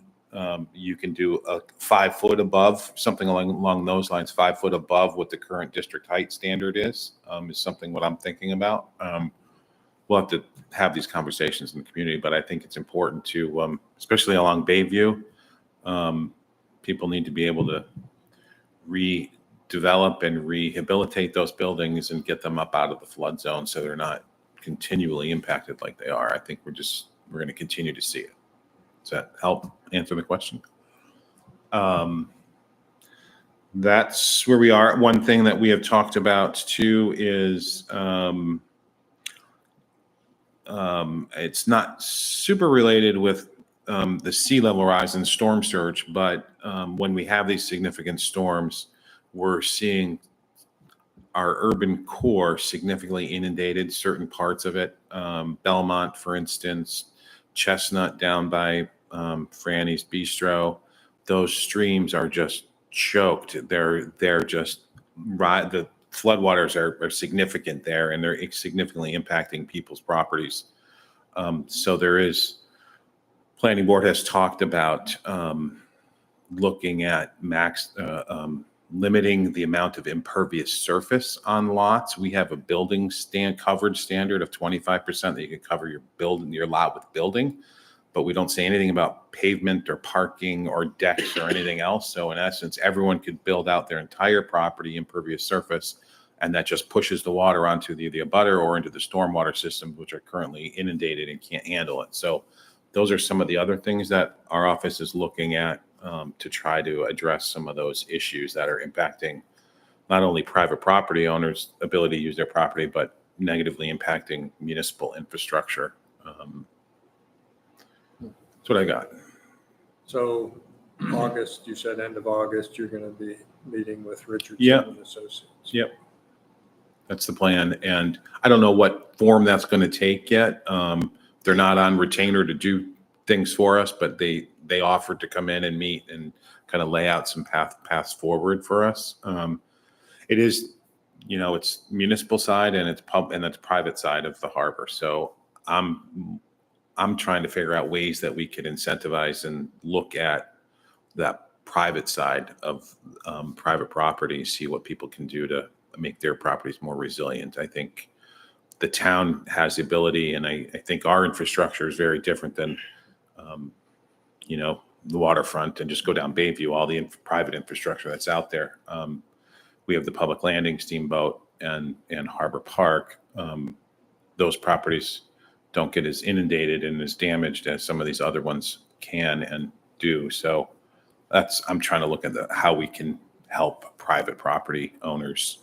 you can do a 5 foot above, something along those lines. 5 foot above what the current district height standard is something what I'm thinking about. We'll have to have these conversations in the community, but I think it's important to, especially along Bayview, people need to be able to redevelop and rehabilitate those buildings and get them up out of the flood zone so they're not continually impacted like they are. I think we're going to continue to see it. Does that help answer the question? That's where we are. One thing that we have talked about too is it's not super related with the sea level rise and storm surge, but when we have these significant storms, we're seeing our urban core significantly inundated, certain parts of it. Belmont, for instance, Chestnut down by Franny's Bistro, those streams are just choked. They're just right. The floodwaters are significant there, and they're significantly impacting people's properties. So there is, planning board has talked about looking at limiting the amount of impervious surface on lots. We have a building coverage standard of 25% that you can cover your lot with building, but we don't say anything about pavement or parking or decks or anything else. So in essence, everyone could build out their entire property impervious surface, and that just pushes the water onto the abutter or into the stormwater systems, which are currently inundated and can't handle it. So those are some of the other things that our office is looking at to try to address some of those issues that are impacting not only private property owners' ability to use their property, but negatively impacting municipal infrastructure. That's what I got. So August, you said end of August, you're going to be meeting with Richardson Yep. and Associates. Yep. That's the plan. And I don't know what form that's going to take yet. They're not on retainer to do things for us, but they offered to come in and meet and kind of lay out some paths forward for us. It is, it's municipal side and it's private side of the harbor. So I'm trying to figure out ways that we could incentivize and look at that private side of private property, see what people can do to make their properties more resilient. I think the town has the ability, and I think our infrastructure is very different than, the waterfront, and just go down Bayview, all the private infrastructure that's out there. We have the public landing steamboat and Harbor Park. Those properties don't get as inundated and as damaged as some of these other ones can and do. So I'm trying to look at how we can help private property owners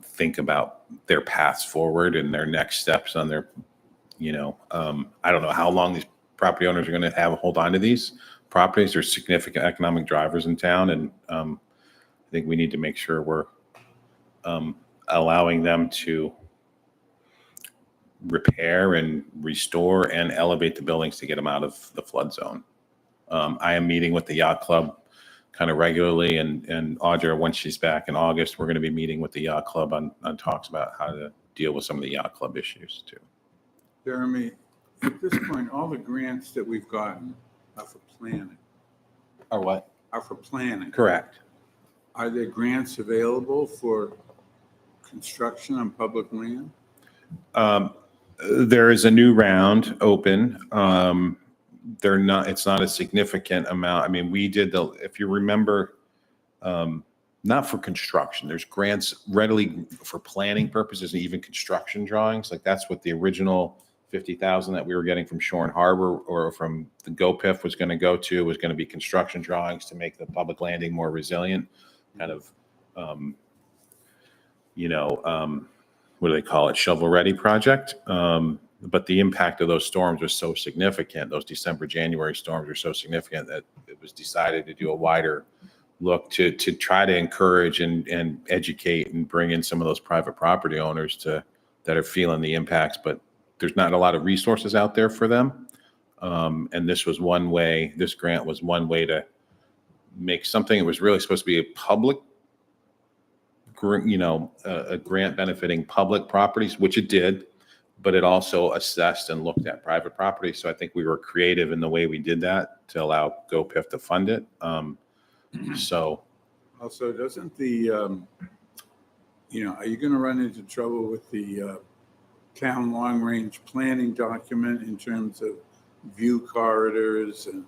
think about their paths forward and their next steps on their, I don't know how long these property owners are going to hold on to these properties. They're significant economic drivers in town. And I think we need to make sure we're allowing them to repair and restore and elevate the buildings to get them out of the flood zone. I am meeting with the yacht club kind of regularly, and Audra, once she's back in August, we're going to be meeting with the yacht club on talks about how to deal with some of the yacht club issues too. Jeremy, at this point, all the grants that we've gotten are for planning. Or what? Are for planning. Correct. Are there grants available for construction on public land? There is a new round open. It's not a significant amount. I mean, we did if you remember, not for construction, there's grants readily for planning purposes and even construction drawings. Like that's what the original 50,000 that we were getting from Shore and Harbor or from the GoPIF was going to be construction drawings to make the public landing more resilient, kind of, what do they call it? Shovel ready project. But the impact of those storms was so significant. Those December, January storms were so significant that it was decided to do a wider look to try to encourage and educate and bring in some of those private property owners that are feeling the impacts, but there's not a lot of resources out there for them. And this grant was one way to make something that was really supposed to be a public, a grant benefiting public properties, which it did, but it also assessed and looked at private property. So I think we were creative in the way we did that to allow GoPIF to fund it. So Also, doesn't are you going to run into trouble with the town long-range planning document in terms of view corridors? And,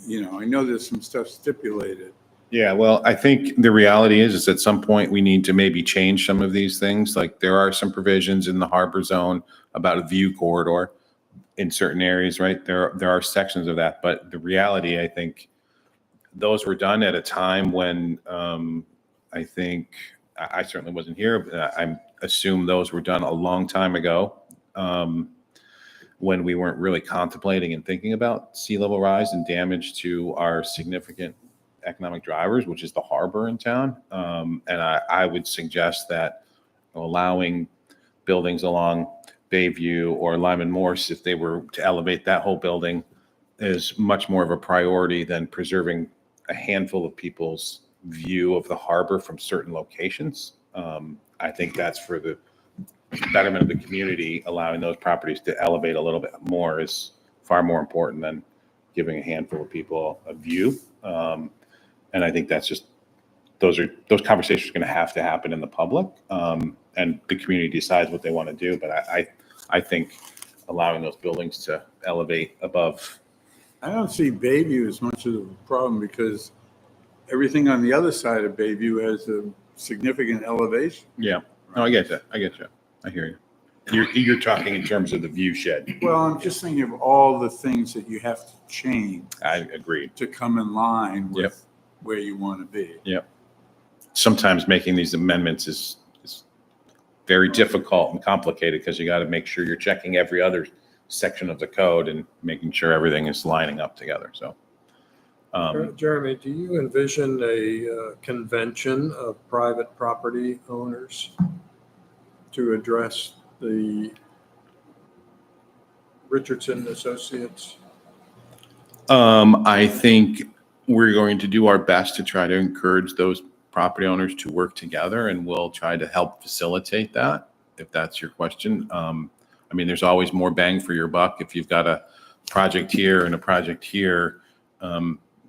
I know there's some stuff stipulated. yeah, well, I think the reality is at some point we need to maybe change some of these things. Like there are some provisions in the harbor zone about a view corridor in certain areas, right? There are sections of that, but the reality, I think, those were done at a time when I think I certainly wasn't here, but I assume those were done a long time ago when we weren't really contemplating and thinking about sea level rise and damage to our significant economic drivers, which is the harbor in town. And I would suggest that allowing buildings along Bayview or Lyman Morse, if they were to elevate that whole building, is much more of a priority than preserving a handful of people's view of the harbor from certain locations. I think that's for the betterment of the community. Allowing those properties to elevate a little bit more is far more important than giving a handful of people a view. And I think that's just, those conversations are going to happen in the public, and the community decides what they want to do. But I think allowing those buildings to elevate above. I don't see Bayview as much of a problem because everything on the other side of Bayview has a significant elevation. Yeah, no, I get that. I get you. I hear you. You're talking in terms of the view shed. Well, I'm just thinking of all the things that you have to change I agree. to come in line with Yep. where you want to be. Yep. Sometimes making these amendments is very difficult and complicated because you got to make sure you're checking every other section of the code and making sure everything is lining up together. So, Jeremy, do you envision a convention of private property owners to address the Richardson Associates? I think we're going to do our best to try to encourage those property owners to work together, and we'll try to help facilitate that, if that's your question. I mean, there's always more bang for your buck. If you've got a project here and a project here,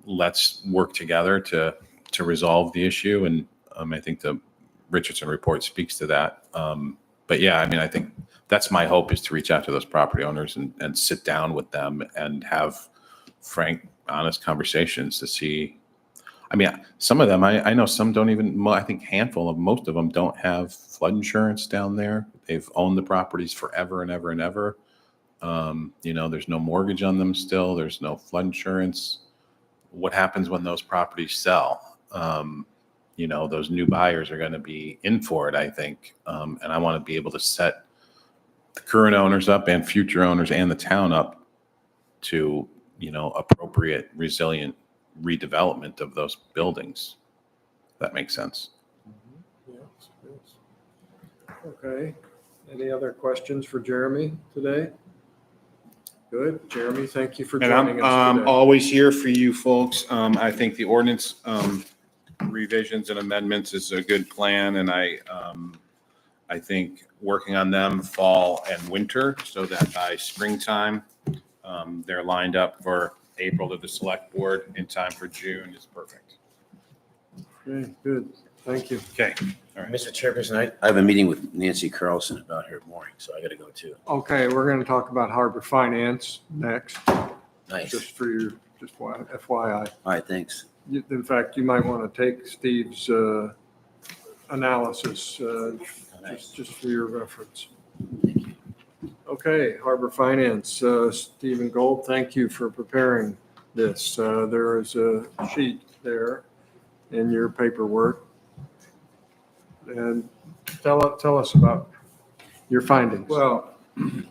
let's work together to resolve the issue. And I think the Richardson report speaks to that. But yeah, I mean, I think that's my hope, is to reach out to those property owners and sit down with them and have frank, honest conversations to see. I mean, some of them, I know some don't even, I think most of them don't have flood insurance down there. They've owned the properties forever and ever and ever. There's no mortgage on them still. There's no flood insurance. What happens when those properties sell? Those new buyers are going to be in for it, I think. And I want to be able to set the current owners up and future owners and the town up to, appropriate, resilient redevelopment of those buildings. If that makes sense. Yes, yes. Okay. Any other questions for Jeremy today? Good. Jeremy, thank you for And joining us I'm today. always here for you folks. I think the ordinance revisions and amendments is a good plan, and I think working on them fall and winter so that by springtime, they're lined up for April to the select board in time for June is perfect. Okay, good. Thank you. Okay. All right. Mr. Chairperson, I have a meeting with Nancy Carlson about her mooring, so I got to go too. Okay, we're going to talk about harbor finance next, Nice. just for your, just FYI. All right, thanks. In fact, you might want to take Steve's analysis just for your reference. Okay, harbor finance, Stephen Gold, thank you for preparing this. There is a sheet there in your paperwork. And tell us about your findings. Well, I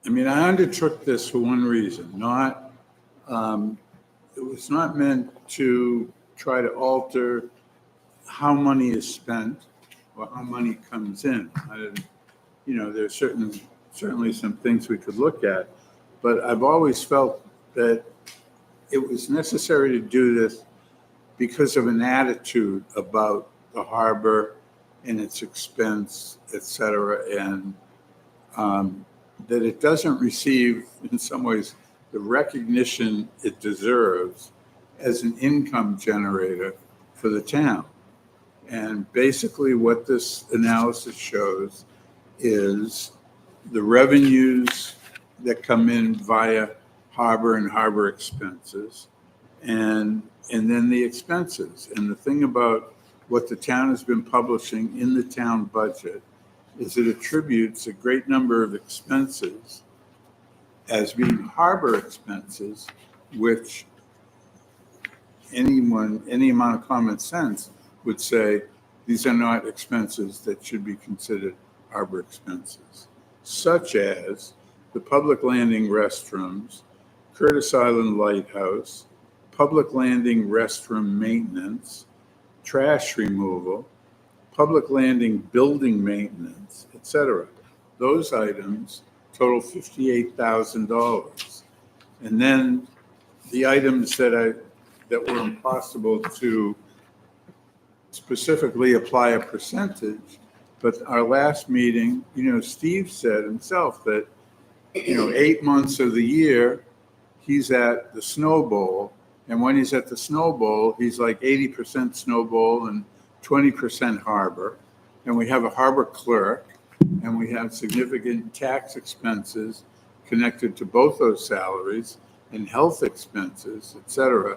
mean, I undertook this for one reason, it was not meant to try to alter how money is spent or how money comes in. There's certainly some things we could look at, but I've always felt that it was necessary to do this because of an attitude about the harbor and its expense, et cetera, and that it doesn't receive, in some ways, the recognition it deserves as an income generator for the town. And basically what this analysis shows is the revenues that come in via harbor and harbor expenses, and then the expenses. And the thing about what the town has been publishing in the town budget is it attributes a great number of expenses as being harbor expenses, which any amount of common sense would say these are not expenses that should be considered harbor expenses, such as the public landing restrooms, Curtis Island Lighthouse, public landing restroom maintenance, trash removal, public landing building maintenance, et cetera. Those items total $58,000. And then the items that were impossible to specifically apply a percentage, but our last meeting, Steve said himself that, 8 months of the year, he's at the Snow Bowl. And when he's at the Snow Bowl, he's like 80% Snow Bowl and 20% harbor. And we have a harbor clerk, and we have significant tax expenses connected to both those salaries and health expenses, et cetera.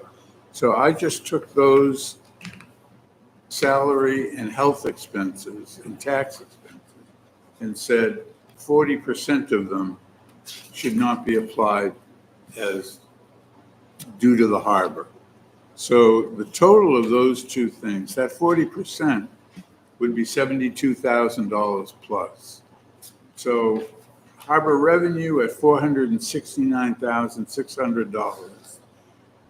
So I just took those salary and health expenses and tax expenses and said 40% of them should not be applied as due to the harbor. So the total of those two things, that 40% would be $72,000 plus. So harbor revenue at $469,600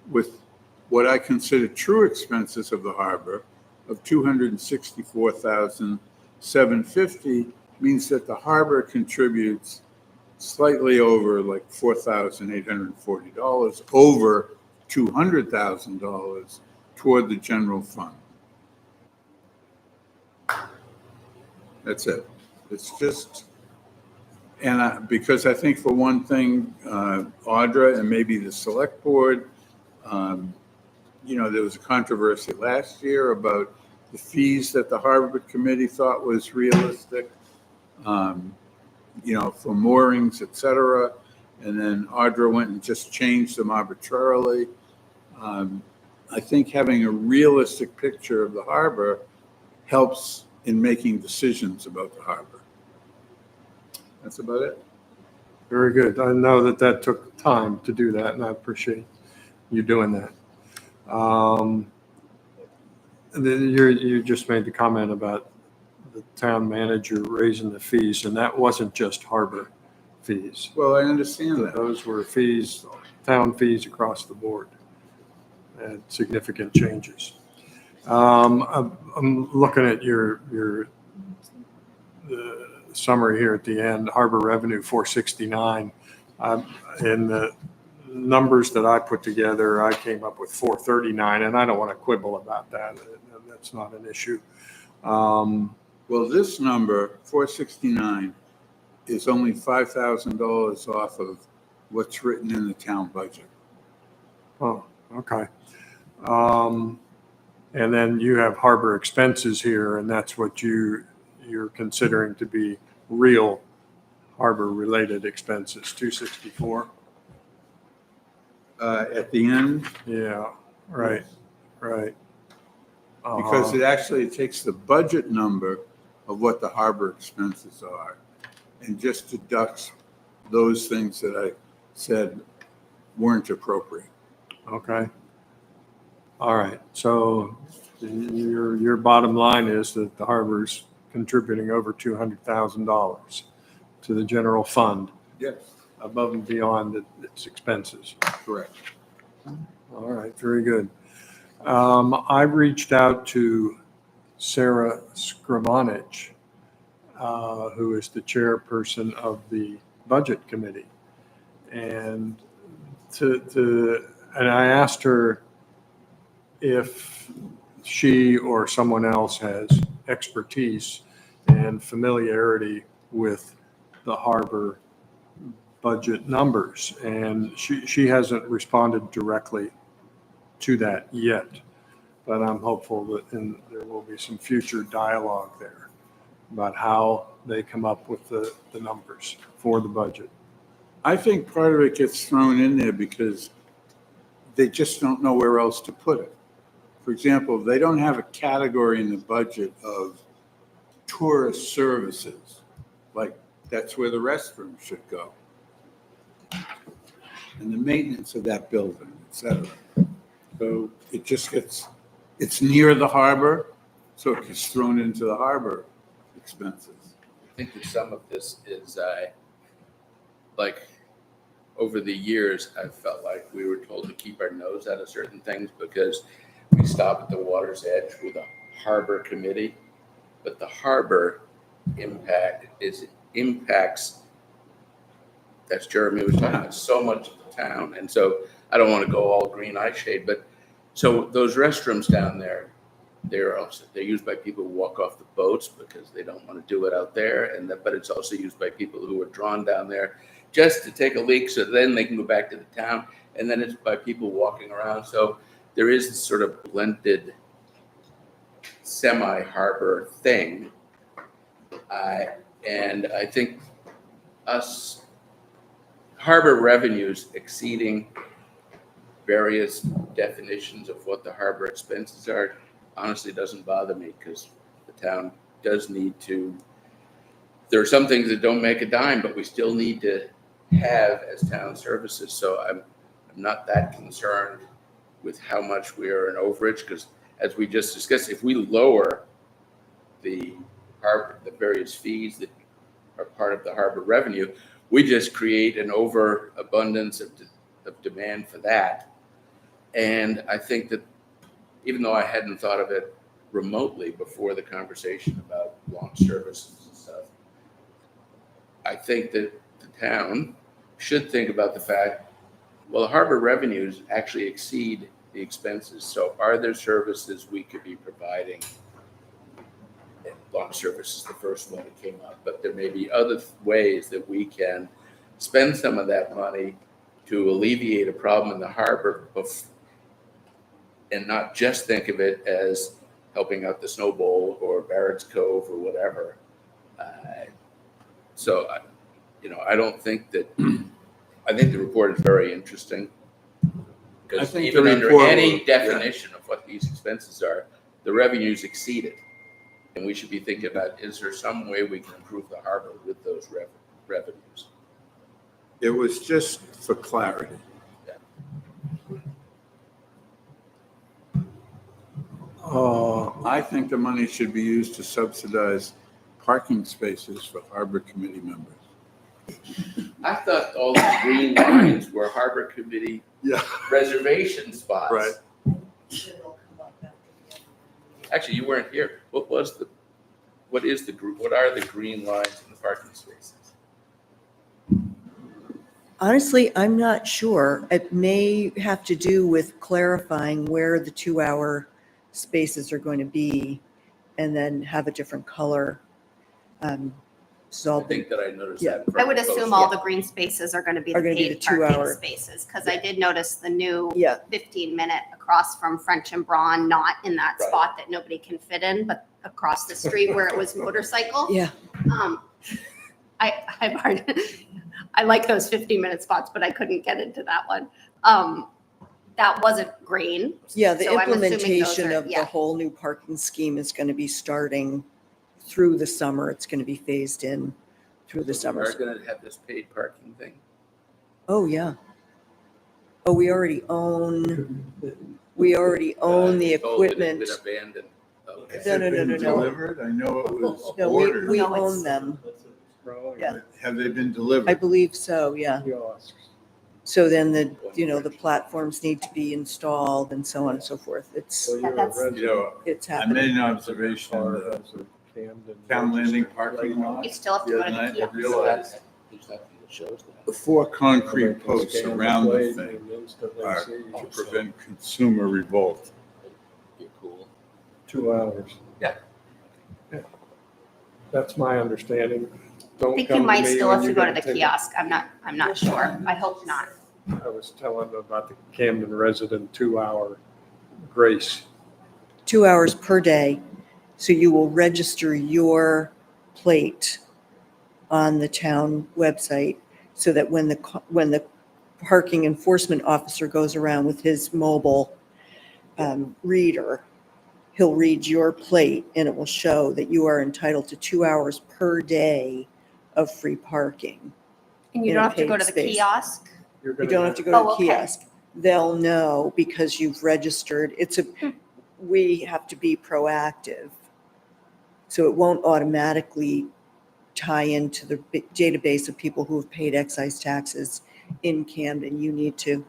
with what I consider true expenses of the harbor of $264,750 means that the harbor contributes slightly over like $4,840 over $200,000 toward the general fund. That's it. It's just, because I think for one thing, Audra and maybe the select board, there was a controversy last year about the fees that the Harbor Committee thought was realistic, for moorings, et cetera. And then Audra went and just changed them arbitrarily. I think having a realistic picture of the harbor helps in making decisions about the harbor. That's about it. Very good. I know that took time to do that, and I appreciate you doing that. You just made the comment about the town manager raising the fees, and that wasn't just harbor fees. Well, I understand that. Those were fees, town fees across the board, and significant changes. I'm looking at your summary here at the end, harbor revenue 469. In the numbers that I put together, I came up with 439, and I don't want to quibble about that. That's not an issue. Well, this number, 469, is only $5,000 off of what's written in the town budget. Oh, okay. And then you have harbor expenses here, and that's what you're considering to be real harbor-related expenses, 264? At the end, Yeah, right. because it actually takes the budget number of what the harbor expenses are and just deducts those things that I said weren't appropriate. Okay. All right. So your bottom line is that the harbor's contributing over $200,000 to the general fund Yes, above and beyond its expenses. correct. All right, very good. I reached out to Sarah Scrivanich, who is the chairperson of the Budget Committee, and I asked her if she or someone else has expertise and familiarity with the harbor budget numbers, and she hasn't responded directly to that yet, but I'm hopeful that there will be some future dialogue there about how they come up with the numbers for the budget. I think part of it gets thrown in there because they just don't know where else to put it. For example, they don't have a category in the budget of tourist services, like that's where the restroom should go, and the maintenance of that building, et cetera. So it just it's near the harbor, so it gets thrown into the harbor expenses. I think that some of this is like over the years, I've felt like we were told to keep our nose out of certain things because we stop at the water's edge with a harbor committee. but the harbor impacts, that's Jeremy was talking about, so much of the town. And so I don't want to go all green eye shade, but so those restrooms down there, they're used by people who walk off the boats because they don't want to do it out there. But it's also used by people who are drawn down there just to take a leak so then they can go back to the town. And then it's by people walking around. So there is this sort of blended semi-harbor thing. And I think us harbor revenues exceeding various definitions of what the harbor expenses are honestly doesn't bother me, because the town does need to, there are some things that don't make a dime, but we still need to have as town services. So I'm not that concerned with how much we are in overage, because as we just discussed, if we lower the harbor, the various fees that are part of the harbor revenue, we just create an overabundance of demand for that. And I think that even though I hadn't thought of it remotely before the conversation about launch services and stuff, I think that the town should think about the fact, well, the harbor revenues actually exceed the expenses. So are there services we could be providing? Launch service is the first one that came up, but there may be other ways that we can spend some of that money to alleviate a problem in the harbor, and not just think of it as helping out the Snow Bowl or Barrett's Cove or whatever. I don't think that, I think the report is very interesting. I Because think even the under report any will- yeah. definition of what these expenses are, the revenues exceed it. And we should be thinking about, is there some way we can improve the harbor with those revenues? It was just for clarity. I think the money should be used to subsidize parking spaces for harbor committee members. I thought all the green lines were harbor committee Yeah. reservation spots. Right. Actually, you weren't here. What are the green lines in the parking spaces? Honestly, I'm not sure. It may have to do with clarifying where the 2-hour spaces are going to be and then have a different color. So I I'll be, think that I noticed Yeah. that. I would assume all the green spaces are gonna be the Are gonna be paid the parking 2-hour. spaces, because I did notice the new yeah, 15-minute across from French and Braun, not in that Right. spot that nobody can fit in, but across the street where it was motorcycle. yeah. I like those 15-minute spots, but I couldn't get into that one. That wasn't green. Yeah, the So I'm assuming those implementation are- of the yeah. whole new parking scheme is going to be starting through the summer. It's going to be phased in through the summer. We're gonna have this paid parking thing. Oh, yeah. Oh, we already own the equipment. It's been abandoned. Okay. Has No, it no, no, been no, no. delivered? I know it was No, we ordered. No, it's- own them. Yeah. Have they been I delivered? believe so, yeah. So then the platforms need to be installed and so on and so forth. It's You know, I happening. made an observation that Town Landing parking lot, You still have to the go other to the night, I kiosk. realized There's nothing that shows that. the 4 concrete posts around the thing are to prevent consumer revolt. Be cool. 2 hours. Yeah. Yeah. That's my understanding. I Don't think you come to might me still when have to you go to got the a ticket. kiosk. I'm not sure. I hope not. I was telling them about the Camden resident 2-hour grace. 2 hours per day. So you will register your plate on the town website so that when the parking enforcement officer goes around with his mobile reader, he'll read your plate and it will show that you are entitled to 2 hours per day of free parking. And you In don't a have to go paid to the space. kiosk? You're You gonna don't have to go to Oh, the okay. kiosk. They'll know because you've registered. We have to be proactive. So it won't automatically tie into the database of people who have paid excise taxes in Camden. You need to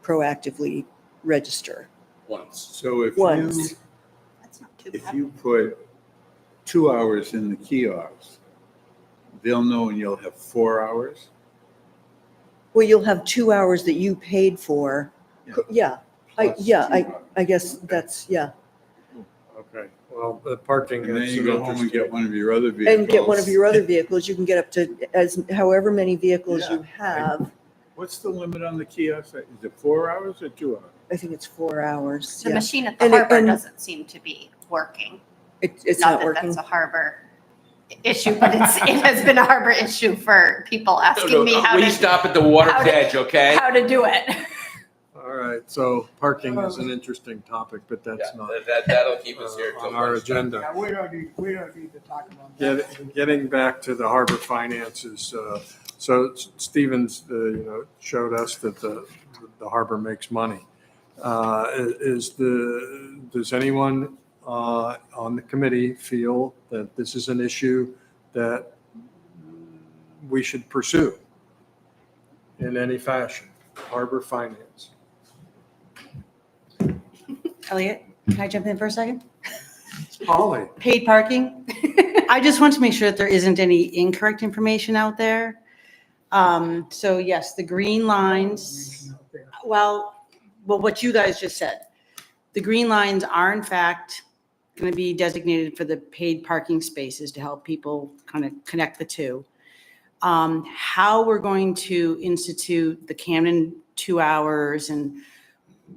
proactively register Once. So if once. That's not too if bad. you put 2 hours in the kiosks, they'll know and you'll have 4 hours? Well, you'll have 2 hours that you paid for. Yeah, Plus 2 hours. I guess Okay. that's, yeah. Okay, well, the parking. And then is you an go home and interesting- get one of your other vehicles. And get one of your other vehicles. You can get up to however many vehicles Yeah. you have. What's the limit on the kiosk? Is it 4 hours or 2 hours? I think it's 4 hours. The Yeah. machine at the And harbor and- doesn't seem to be working. It's Not not that working. that's a harbor issue, but it has been a harbor issue for people asking me how We to, stop at the water's how to- edge, okay? how to do it. All right, so parking is an interesting topic, but that's Yeah, not that'll keep us here till on our lunchtime. agenda. Yeah, we don't need to talk about that. Getting back to the harbor finances, so Stevens, showed us that the harbor makes money. Does anyone on the committee feel that this is an issue that we should pursue in any fashion, harbor finance? Elliot, can I jump in for a second? Holly? Paid parking. I just want to make sure that there isn't any incorrect information out there. So yes, the green lines, well, what you guys just said. The green lines are in fact going to be designated for the paid parking spaces to help people kind of connect the two. How we're going to institute the Camden 2 hours and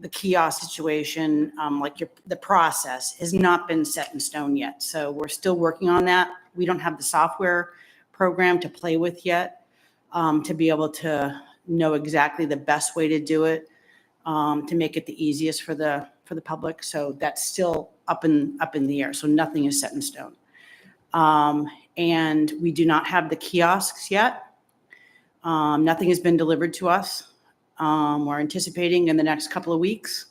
the kiosk situation, the process has not been set in stone yet. So we're still working on that. We don't have the software program to play with yet, to be able to know exactly the best way to do it, to make it the easiest for the public. So that's still up in the air. So nothing is set in stone. And we do not have the kiosks yet. Nothing has been delivered to us. We're anticipating in the next couple of weeks.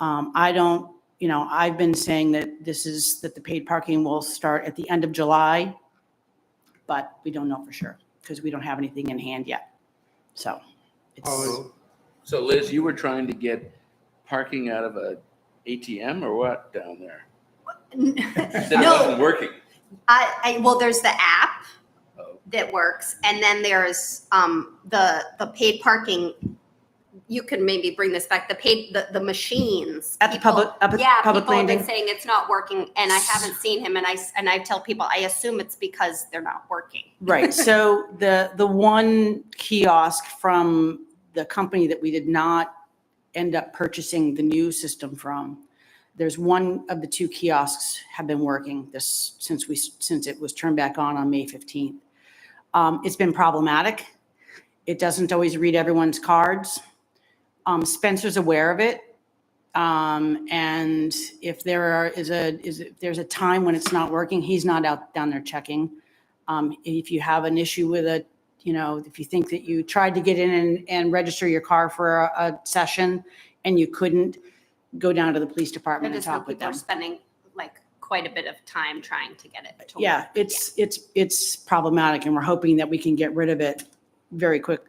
I've been saying that that the paid parking will start at the end of July, but we don't know for sure because we don't have anything in hand yet. So it's, So Liz, you were trying to get parking out of a ATM or what down there? You said it wasn't working. Well, there's the app Oh. that works, and then there's the paid parking. You can maybe bring this back. The machines At the public- up at yeah, public people have been landing? saying it's not working, and I haven't seen him. And I tell people I assume it's because they're not working. right. So the one kiosk from the company that we did not end up purchasing the new system from, there's one of the two kiosks have been working since it was turned back on May 15th. It's been problematic. It doesn't always read everyone's cards. Spencer's aware of it. And if there's a time when it's not working, he's not out down there checking. If you have an issue with if you think that you tried to get in and register your car for a session and you couldn't, go down to the police I department and just know talk with people are them. spending like quite a bit of time trying to get it to Yeah, work. it's problematic and we're hoping that we can get rid of it very quick,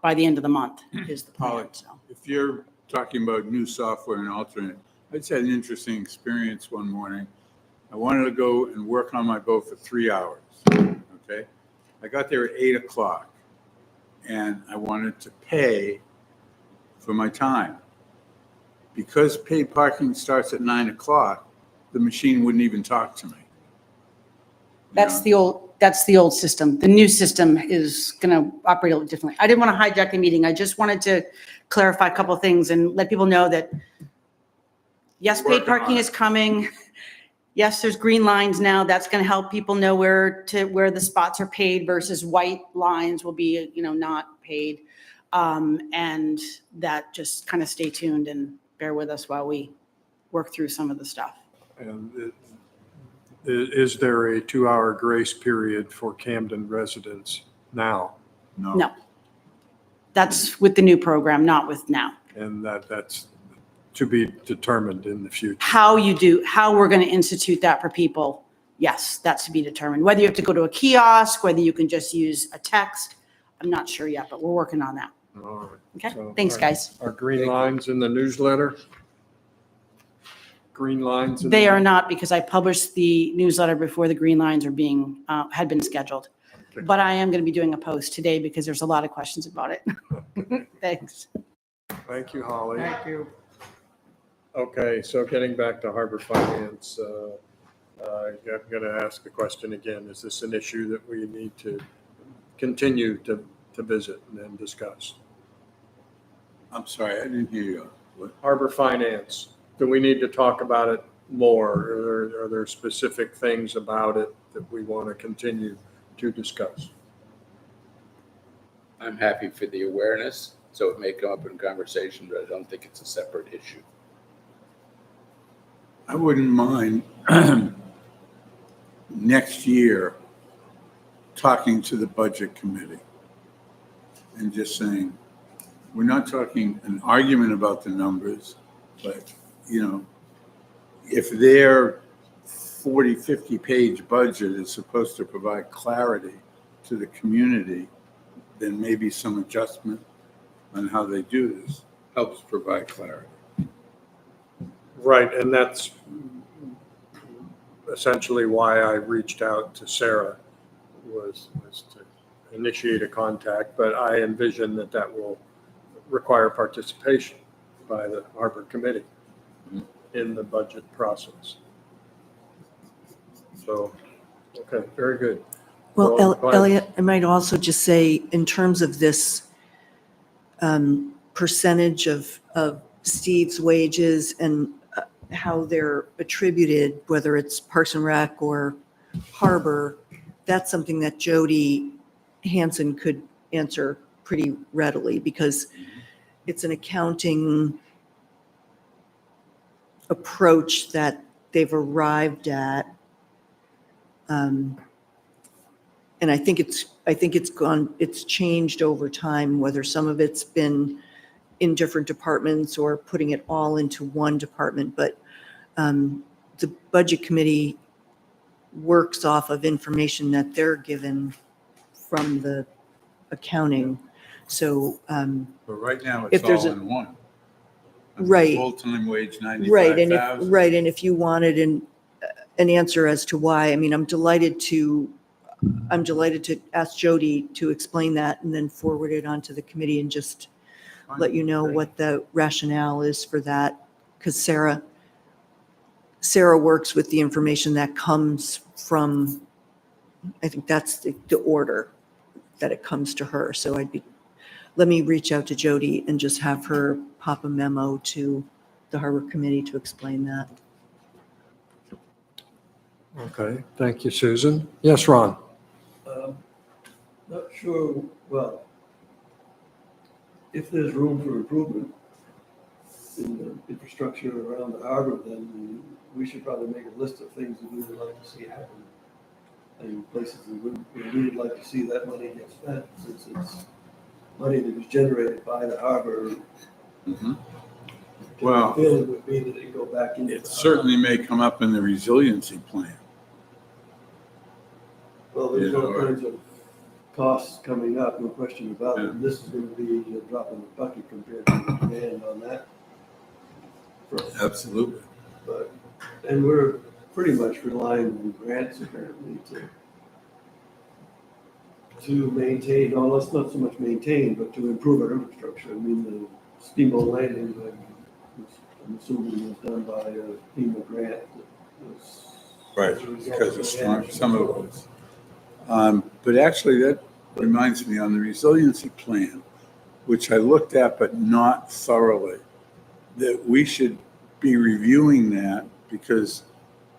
by the end of the month is the plan, so. If you're talking about new software and alternate, I just had an interesting experience one morning. I wanted to go and work on my boat for 3 hours, okay? I got there at 8 o'clock and I wanted to pay for my time. Because paid parking starts at 9 o'clock, the machine wouldn't even talk to me. That's the old system. The new system is going to operate a little differently. I didn't want to hijack the meeting. I just wanted to clarify a couple of things and let people know that, yes, paid Working on parking it. is coming. Yes, there's green lines now. That's going to help people know where the spots are paid versus white lines will be, not paid. And that just kind of stay tuned and bear with us while we work through some of the stuff. And is there a 2-hour grace period for Camden residents now? No. That's with the new program, not with now. And that's to be determined in the future. How we're going to institute that for people, yes, that's to be determined. Whether you have to go to a kiosk, whether you can just use a text, I'm not sure yet, but we're working on that. All right. Okay, So, thanks, guys. Our green lines in the newsletter? green lines? in They there? are not, because I published the newsletter before the green lines are being, had been scheduled. Okay. But I am going to be doing a post today because there's a lot of questions about it. Thanks. Thank you, Holly. Thank you. Okay, so getting back to Harbor Finance, I'm going to ask the question again. Is this an issue that we need to continue to visit and then discuss? I'm sorry, I didn't hear you. What? Harbor Finance, do we need to talk about it more? Are there specific things about it that we want to continue to discuss? I'm happy for the awareness, so it may come up in conversation, but I don't think it's a separate issue. I wouldn't mind next year talking to the budget committee and just saying, we're not talking an argument about the numbers, but, you know, if their 40, 50-page budget is supposed to provide clarity to the community, then maybe some adjustment on how they do this helps provide clarity. Right, and that's essentially why I reached out to Sarah, was to initiate a contact, but I envision that will require participation by the Harbor Committee in the budget process. So, okay, very good. Well, Well, go ahead. Elliot, I might also just say, in terms of this percentage of Steve's wages and how they're attributed, whether it's Parks and Rec or Harbor, that's something that Jody Hansen could answer pretty readily, because it's an accounting approach that they've arrived at. And I think it's changed over time, whether some of it's been in different departments or putting it all into one department. But the budget committee works off of information that they're given from the accounting. So, But right now, If it's there's all a- in one. Right. Full-time wage, right, 95,000. and if you wanted an answer as to why, I mean, I'm delighted to ask Jody to explain that and then forward it on to the committee and just let you know what the rationale is for that. Because Sarah works with the information that comes from, I think that's the order that it comes to her. So let me reach out to Jody and just have her pop a memo to the Harbor Committee to explain that. Okay, thank you, Susan. Yes, Ron? Not sure, well, if there's room for improvement in the infrastructure around the harbor, then we should probably make a list of things that we would like to see happen. And places that we would like to see that money get spent, since it's money that was generated by the harbor. Mhm. Well, The feeling would be that it go back into. It the harbor. certainly may come up in the resiliency plan. Well, there's Yeah, all or- kinds of costs coming up, no question about Yeah. it. This is going to be a drop in the bucket compared to the demand on that front. Absolutely. But, and we're pretty much relying on grants apparently to maintain, well, let's not so much maintain, but to improve our infrastructure. I mean, the steamboat landing, I'm assuming was done by a FEMA grant. that was Right, as a result because the of storm, damage. some of it was. But actually, that reminds me, on the resiliency plan, which I looked at but not thoroughly, that we should be reviewing that, because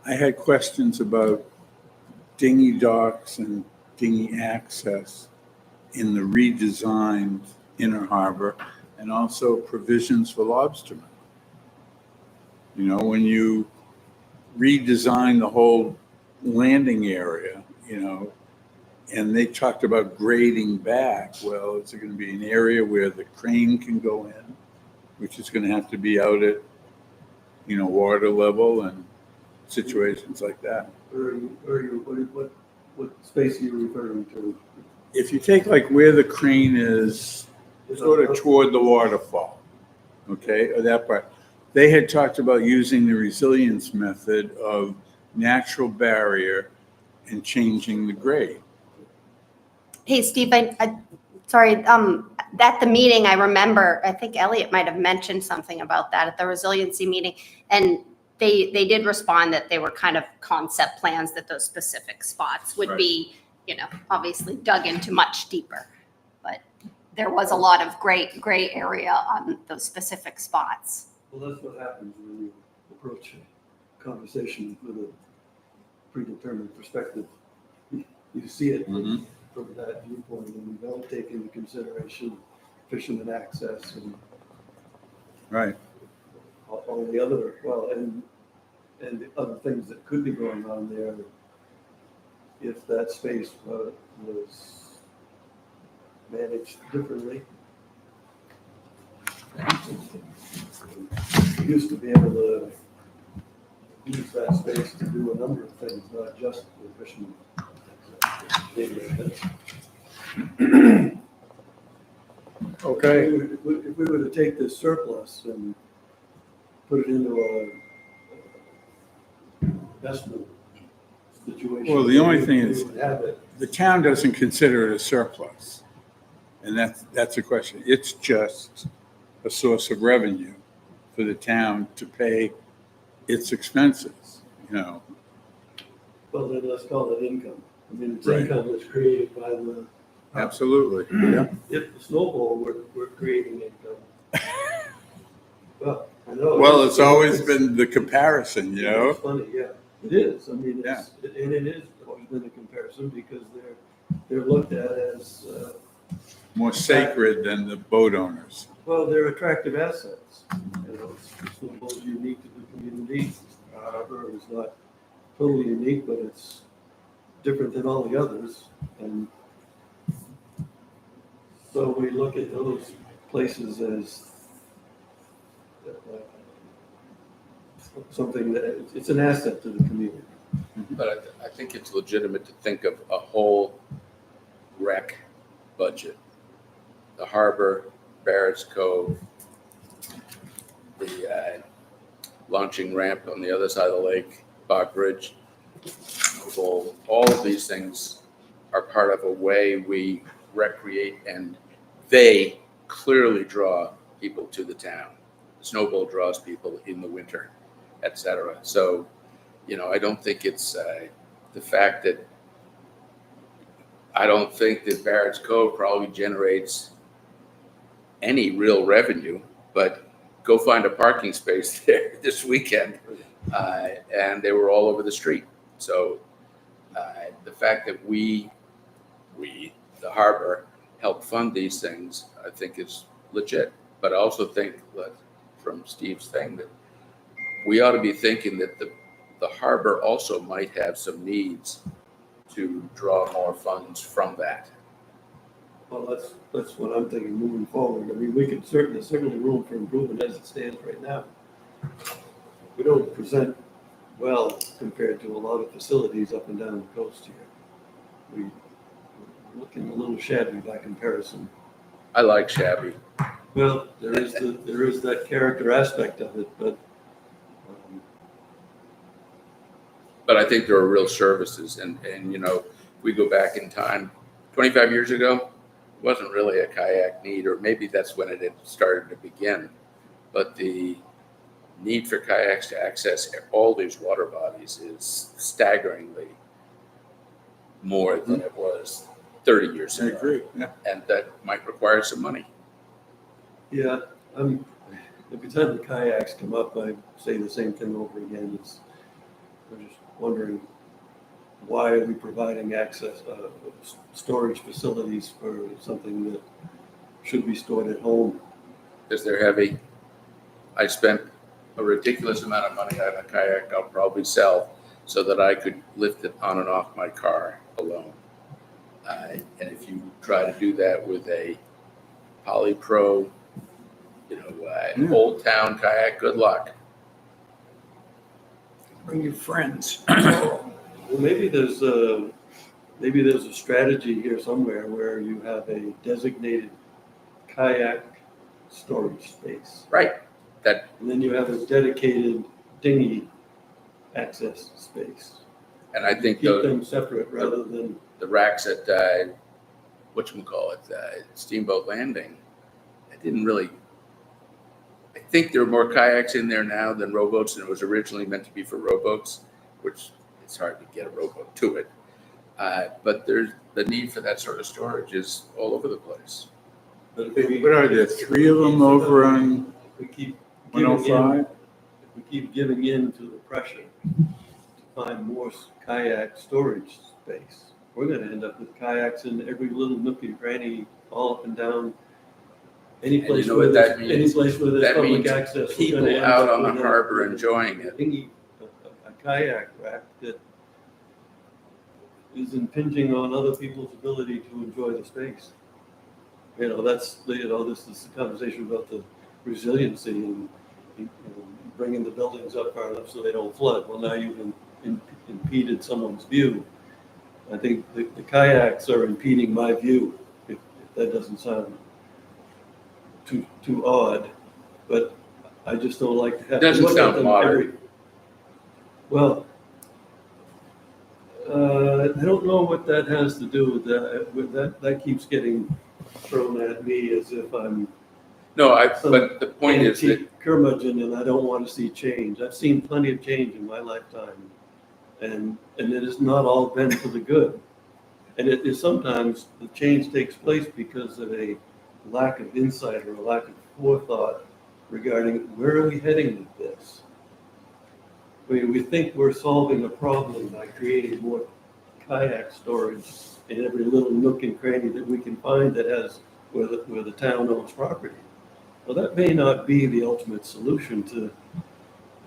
I had questions about dinghy docks and dinghy access in the redesigned inner harbor, and also provisions for lobstermen. You know, when you redesign the whole landing area, you know, and they talked about grading back. Well, it's going to be an area where the crane can go in, which is going to have to be out at, you know, water level and situations like that. What space are you referring to? If you take like where the crane is sort of toward the waterfall, okay, or that part, they had talked about using the resilience method of natural barrier and changing the grade. Hey, Steve, sorry, at the meeting, I remember, I think Elliot might have mentioned something about that at the resiliency meeting. And they did respond that they were kind of concept plans, that those specific spots would be, obviously dug into much deeper. But there was a lot of gray area on those specific spots. Well, that's what happens when you approach a conversation with a predetermined perspective. You see it from that viewpoint, and you don't take into consideration fisherman access and Right. all the other, and the other things that could be going on there if that space was managed differently. We used to be able to use that space to do a number of things, not just the fishermen. Okay, If we were to take this surplus and put it into a investment situation. Well, the only thing is- we would have it. The town doesn't consider it a surplus. And that's the question. It's just a source of revenue for the town to pay its expenses, Well, then let's call it income. I mean, it's Right. income that's created by the, Absolutely. Yeah. if the snowball we're creating income. Well, I know. Well, it's always been the comparison, It's funny, yeah, it is. I mean, and it is always been a comparison because they're looked at as, More sacred than the boat owners. well, they're attractive assets. Snowball's unique to the community. Harbor is not totally unique, but it's different than all the others. And so we look at those places as something that, it's an asset to the community. But I think it's legitimate to think of a whole rec budget. The harbor, Barrett's Cove, the launching ramp on the other side of the lake, Bog Bridge, Bowl. All of these things are part of a way we recreate, and they clearly draw people to the town. The Snowball draws people in the winter, et cetera. So, I don't think it's the fact that I don't think that Barrett's Cove probably generates any real revenue, but go find a parking space there this weekend, and they were all over the street. So the fact that we, the harbor, help fund these things, I think is legit. But I also think, from Steve's thing, that we ought to be thinking that the harbor also might have some needs to draw more funds from that. Well, that's what I'm thinking moving forward. I mean, we could certainly room for improvement as it stands right now. We don't present well compared to a lot of facilities up and down the coast here. We're looking a little shabby by comparison. I like shabby. Well, there is that character aspect of it, but But I think there are real services, and we go back in time, 25 years ago, it wasn't really a kayak need, or maybe that's when it had started to begin. But the need for kayaks to access all these water bodies is staggeringly more than it was 30 years I ago. agree. Yeah. And that might require some money. yeah, every time the kayaks come up, I say the same thing over again. I'm just wondering, why are we providing access, storage facilities for something that should be stored at home? Because they're heavy. I spent a ridiculous amount of money on a kayak I'll probably sell so that I could lift it on and off my car alone. And if you try to do that with a Poly Pro, Old Town kayak, good luck. Bring your friends. Well, maybe there's a strategy here somewhere where you have a designated kayak storage space. Right. That, And then you have a dedicated dinghy access space. and I think Keep them separate rather than, the racks at, whatchamacallit, Steamboat Landing, I didn't really, I think there are more kayaks in there now than rowboats, and it was originally meant to be for rowboats, which it's hard to get a rowboat to it. But there's, the need for that sort of storage is all over the place. but if we. What are there, 3 of them over on If we keep giving in, 105? if we keep giving in to the pressure to find more kayak storage space, we're gonna end up with kayaks in every little nook and cranny, all up and down. Any And you place know where what there's, that means? any place where there's That public means access. we're people gonna end out up on the with harbor enjoying it. Dinghy, a kayak rack that is impinging on other people's ability to enjoy the space. You know, this is the conversation about the resiliency and, you know, bringing the buildings up far enough so they don't flood. Well, now you've impeded someone's view. I think the kayaks are impeding my view, if that doesn't sound too odd, but I just don't like to have. to Doesn't look at sound them modern. every- Well, I don't know what that has to do with that. That keeps getting thrown at me as if I'm No, but the point is that antique curmudgeon and I don't want to see change. I've seen plenty of change in my lifetime, and it has not all been for the good. And it is sometimes the change takes place because of a lack of insight or a lack of forethought regarding where are we heading with this. We think we're solving a problem by creating more kayak storage in every little nook and cranny that we can find that has where the town owns property. Well, that may not be the ultimate solution to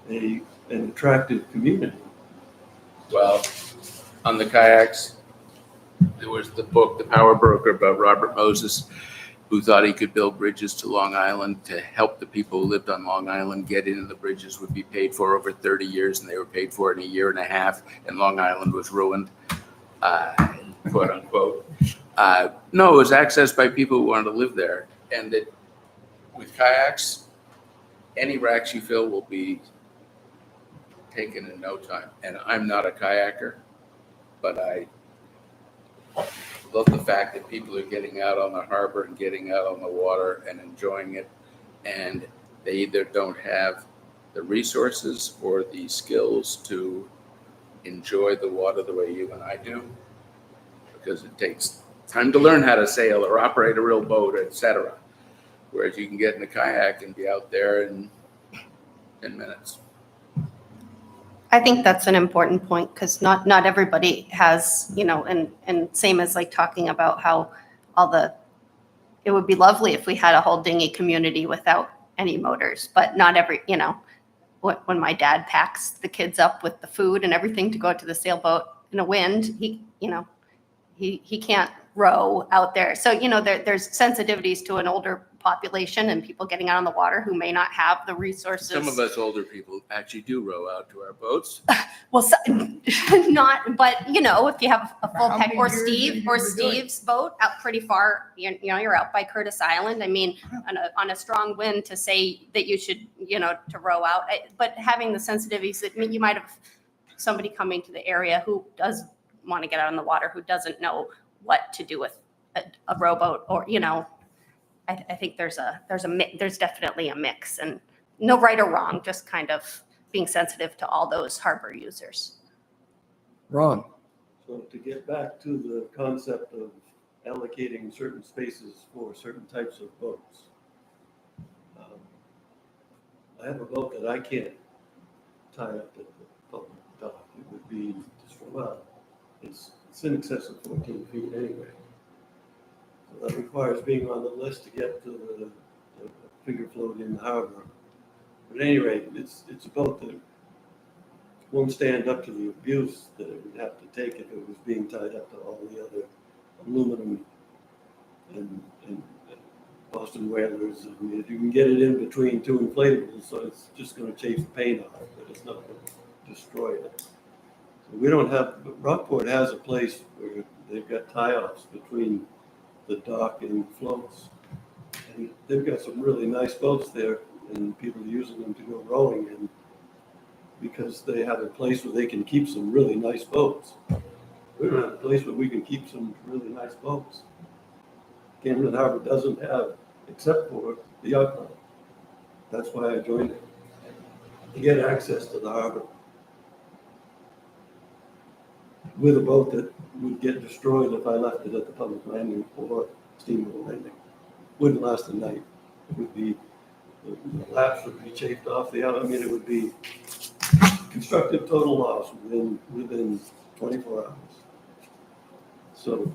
an attractive community. well, on the kayaks, there was the book, The Power Broker, about Robert Moses, who thought he could build bridges to Long Island to help the people who lived on Long Island get in, and the bridges would be paid for over 30 years, and they were paid for in a year and a half, and Long Island was ruined, quote unquote. No, it was accessed by people who wanted to live there, and that with kayaks, any racks you fill will be taken in no time. And I'm not a kayaker, but I love the fact that people are getting out on the harbor and getting out on the water and enjoying it. And they either don't have the resources or the skills to enjoy the water the way you and I do, because it takes time to learn how to sail or operate a real boat, etc. Whereas you can get in a kayak and be out there in 10 minutes. I think that's an important point because not everybody has, you know, and same as like talking about how it would be lovely if we had a whole dinghy community without any motors, but not every, you know, when my dad packs the kids up with the food and everything to go to the sailboat in a wind, he can't row out there. So, you know, there's sensitivities to an older population and people getting out on the water who may not have the resources. Some of us older people actually do row out to our boats. Well, not, but you know, if you have a full How pack, many or years have you been doing Steve's boat out pretty far, you know, you're out by Curtis Island. I mean, on a strong wind to say that you should, you know, to row out, but having the sensitivities that, I mean, you might have somebody coming to the area who does want to get out on the water, who doesn't know what to do with a rowboat, or, you know, I think there's definitely a mix, and no right or wrong, just kind of being sensitive to all those harbor users. Ron? So to get back to the concept of allocating certain spaces for certain types of boats. I have a boat that I can't tie up at the public dock. It would be it's in excess of 14 feet anyway. So that requires being on the list to get to the figure float in the harbor. But at any rate, it's a boat that won't stand up to the abuse that it would have to take if it was being tied up to all the other aluminum and Boston whalers. I mean, if you can get it in between two inflatables, so it's just going to chase the paint off it, but it's not going to destroy it. So we don't have, Rockport has a place where they've got tie-offs between the dock and floats. And they've got some really nice boats there and people are using them to go rowing in because they have a place where they can keep some really nice boats. We don't have a place where we can keep some really nice boats. Camden Harbor doesn't have, except for the yacht club. That's why I joined it, to get access to the harbor with a boat that would get destroyed if I left it at the public landing or steamboat landing. Wouldn't last a night. It would be, the laps would be chafed off the, I mean, it would be constructive total loss within 24 hours. So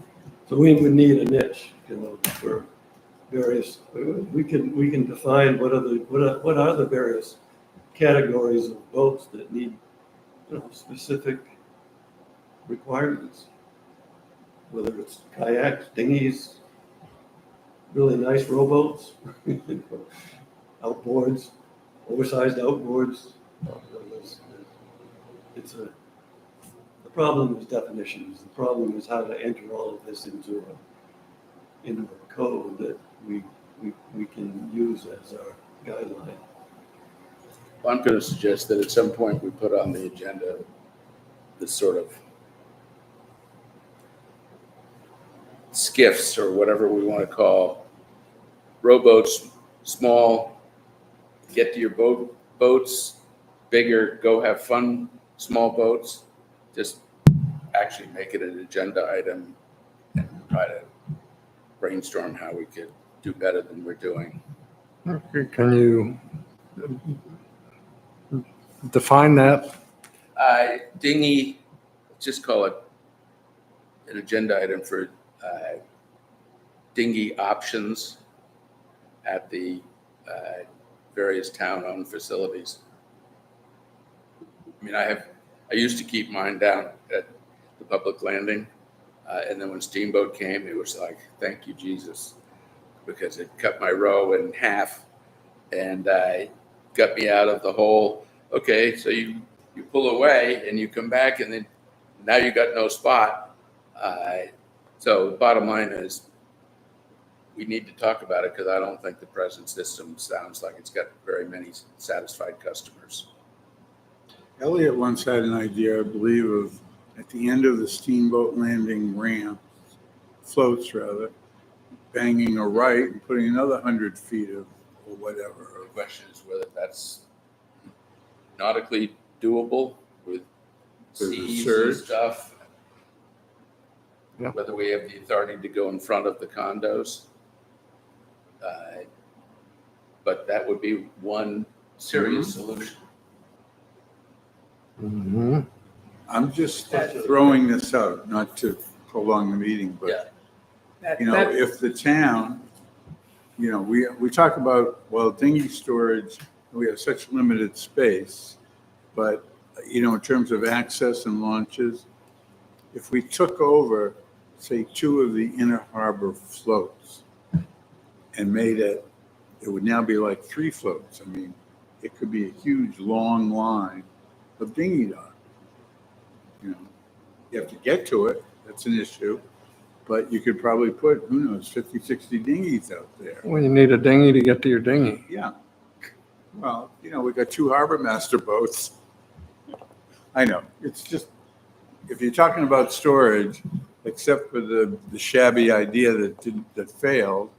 we would need a niche, for various, we can define what are the various categories of boats that need, specific requirements. Whether it's kayaks, dinghies, really nice rowboats, outboards, oversized outboards. The problem is definitions. The problem is how to enter all of this into a code that we can use as our guideline. I'm going to suggest that at some point we put on the agenda this sort of skiffs or whatever we want to call rowboats, small, get to your boats, bigger, go have fun, small boats. Just actually make it an agenda item and try to brainstorm how we could do better than we're doing. Okay, can you define that? Dinghy, just call it an agenda item for dinghy options at the various town-owned facilities. I mean, I used to keep mine down at the public landing, and then when Steamboat came, it was like, thank you, Jesus, because it cut my row in half and got me out of the whole, okay, so you pull away and you come back and then now you got no spot. So the bottom line is we need to talk about it because I don't think the present system sounds like it's got very many satisfied customers. Elliot once had an idea, I believe, of at the end of the steamboat landing ramp, floats rather, banging a right and putting another 100 feet of, or whatever. The question is whether that's nautically doable with With the seas surge. and stuff. Yeah. Whether we have the authority to go in front of the condos. But that would be one serious solution. Mhm. I'm just throwing this out, not to prolong the meeting, but, if the town, we talk about, well, dinghy storage, we have such limited space, but, in terms of access and launches, if we took over, say, 2 of the inner harbor floats and made it would now be like 3 floats. I mean, it could be a huge, long line of dinghy dock. You have to get to it. That's an issue. But you could probably put, 50, 60 dinghies out there. Well, you need a dinghy to get to your dinghy. Yeah. Well, we got 2 harbor master boats. I know. It's just, if you're talking about storage, except for the shabby idea that failed,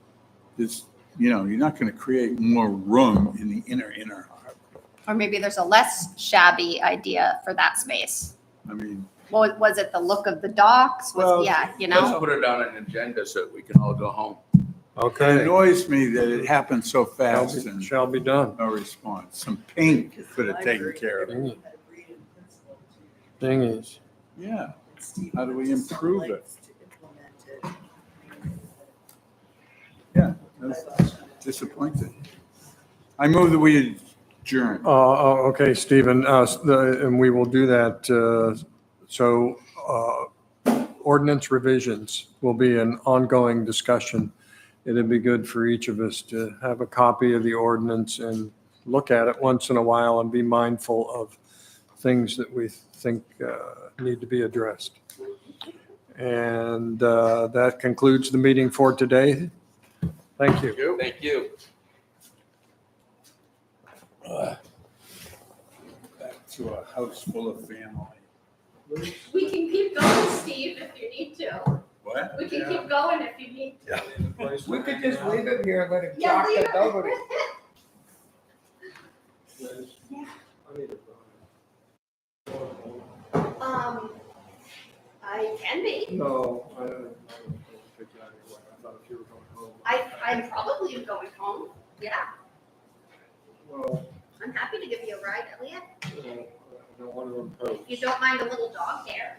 it's, you're not going to create more room in the inner harbor. Or maybe there's a less shabby idea for that space. I mean, Well, was it the look of the docks? Well, Let's put it on an agenda so that we can all go home. it Okay. annoys me that it happened so fast and Shall be done. no response. Some paint could have taken care of it. Dinghy. Dinghies. Yeah. How do we improve it? Yeah, that's disappointing. I move that we adjourn. Okay, Stephen, and we will do that. So ordinance revisions will be an ongoing discussion. It'd be good for each of us to have a copy of the ordinance and look at it once in a while and be mindful of things that we think need to be addressed. And that concludes the meeting for today. Thank you. Thank you. Back to a house full of family. We can keep going, Steve, if you need to. What? We can keep going if you need to. We could just leave it here and let him Yeah, talk leave to it. nobody. I can be. No, I don't take that anyway. I thought if you were going home. I'm probably going home. Yeah, Well, I'm happy to give you a ride, Elliot. I don't want to impose. If you don't mind a little dog hair.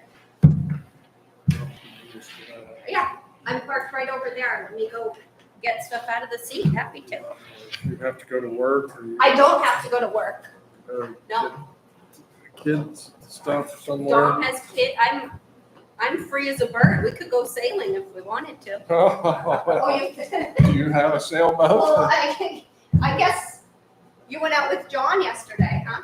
Yeah, I'm parked right over there. Let me go get stuff out of the seat. Happy to. You have to go to work or you. I don't have to go to work. or No. Kids stuff somewhere. Dom has kid. I'm free as a bird. We could go sailing if we wanted to. Oh, you. do you have a sailboat? Well, I guess you went out with John yesterday, huh?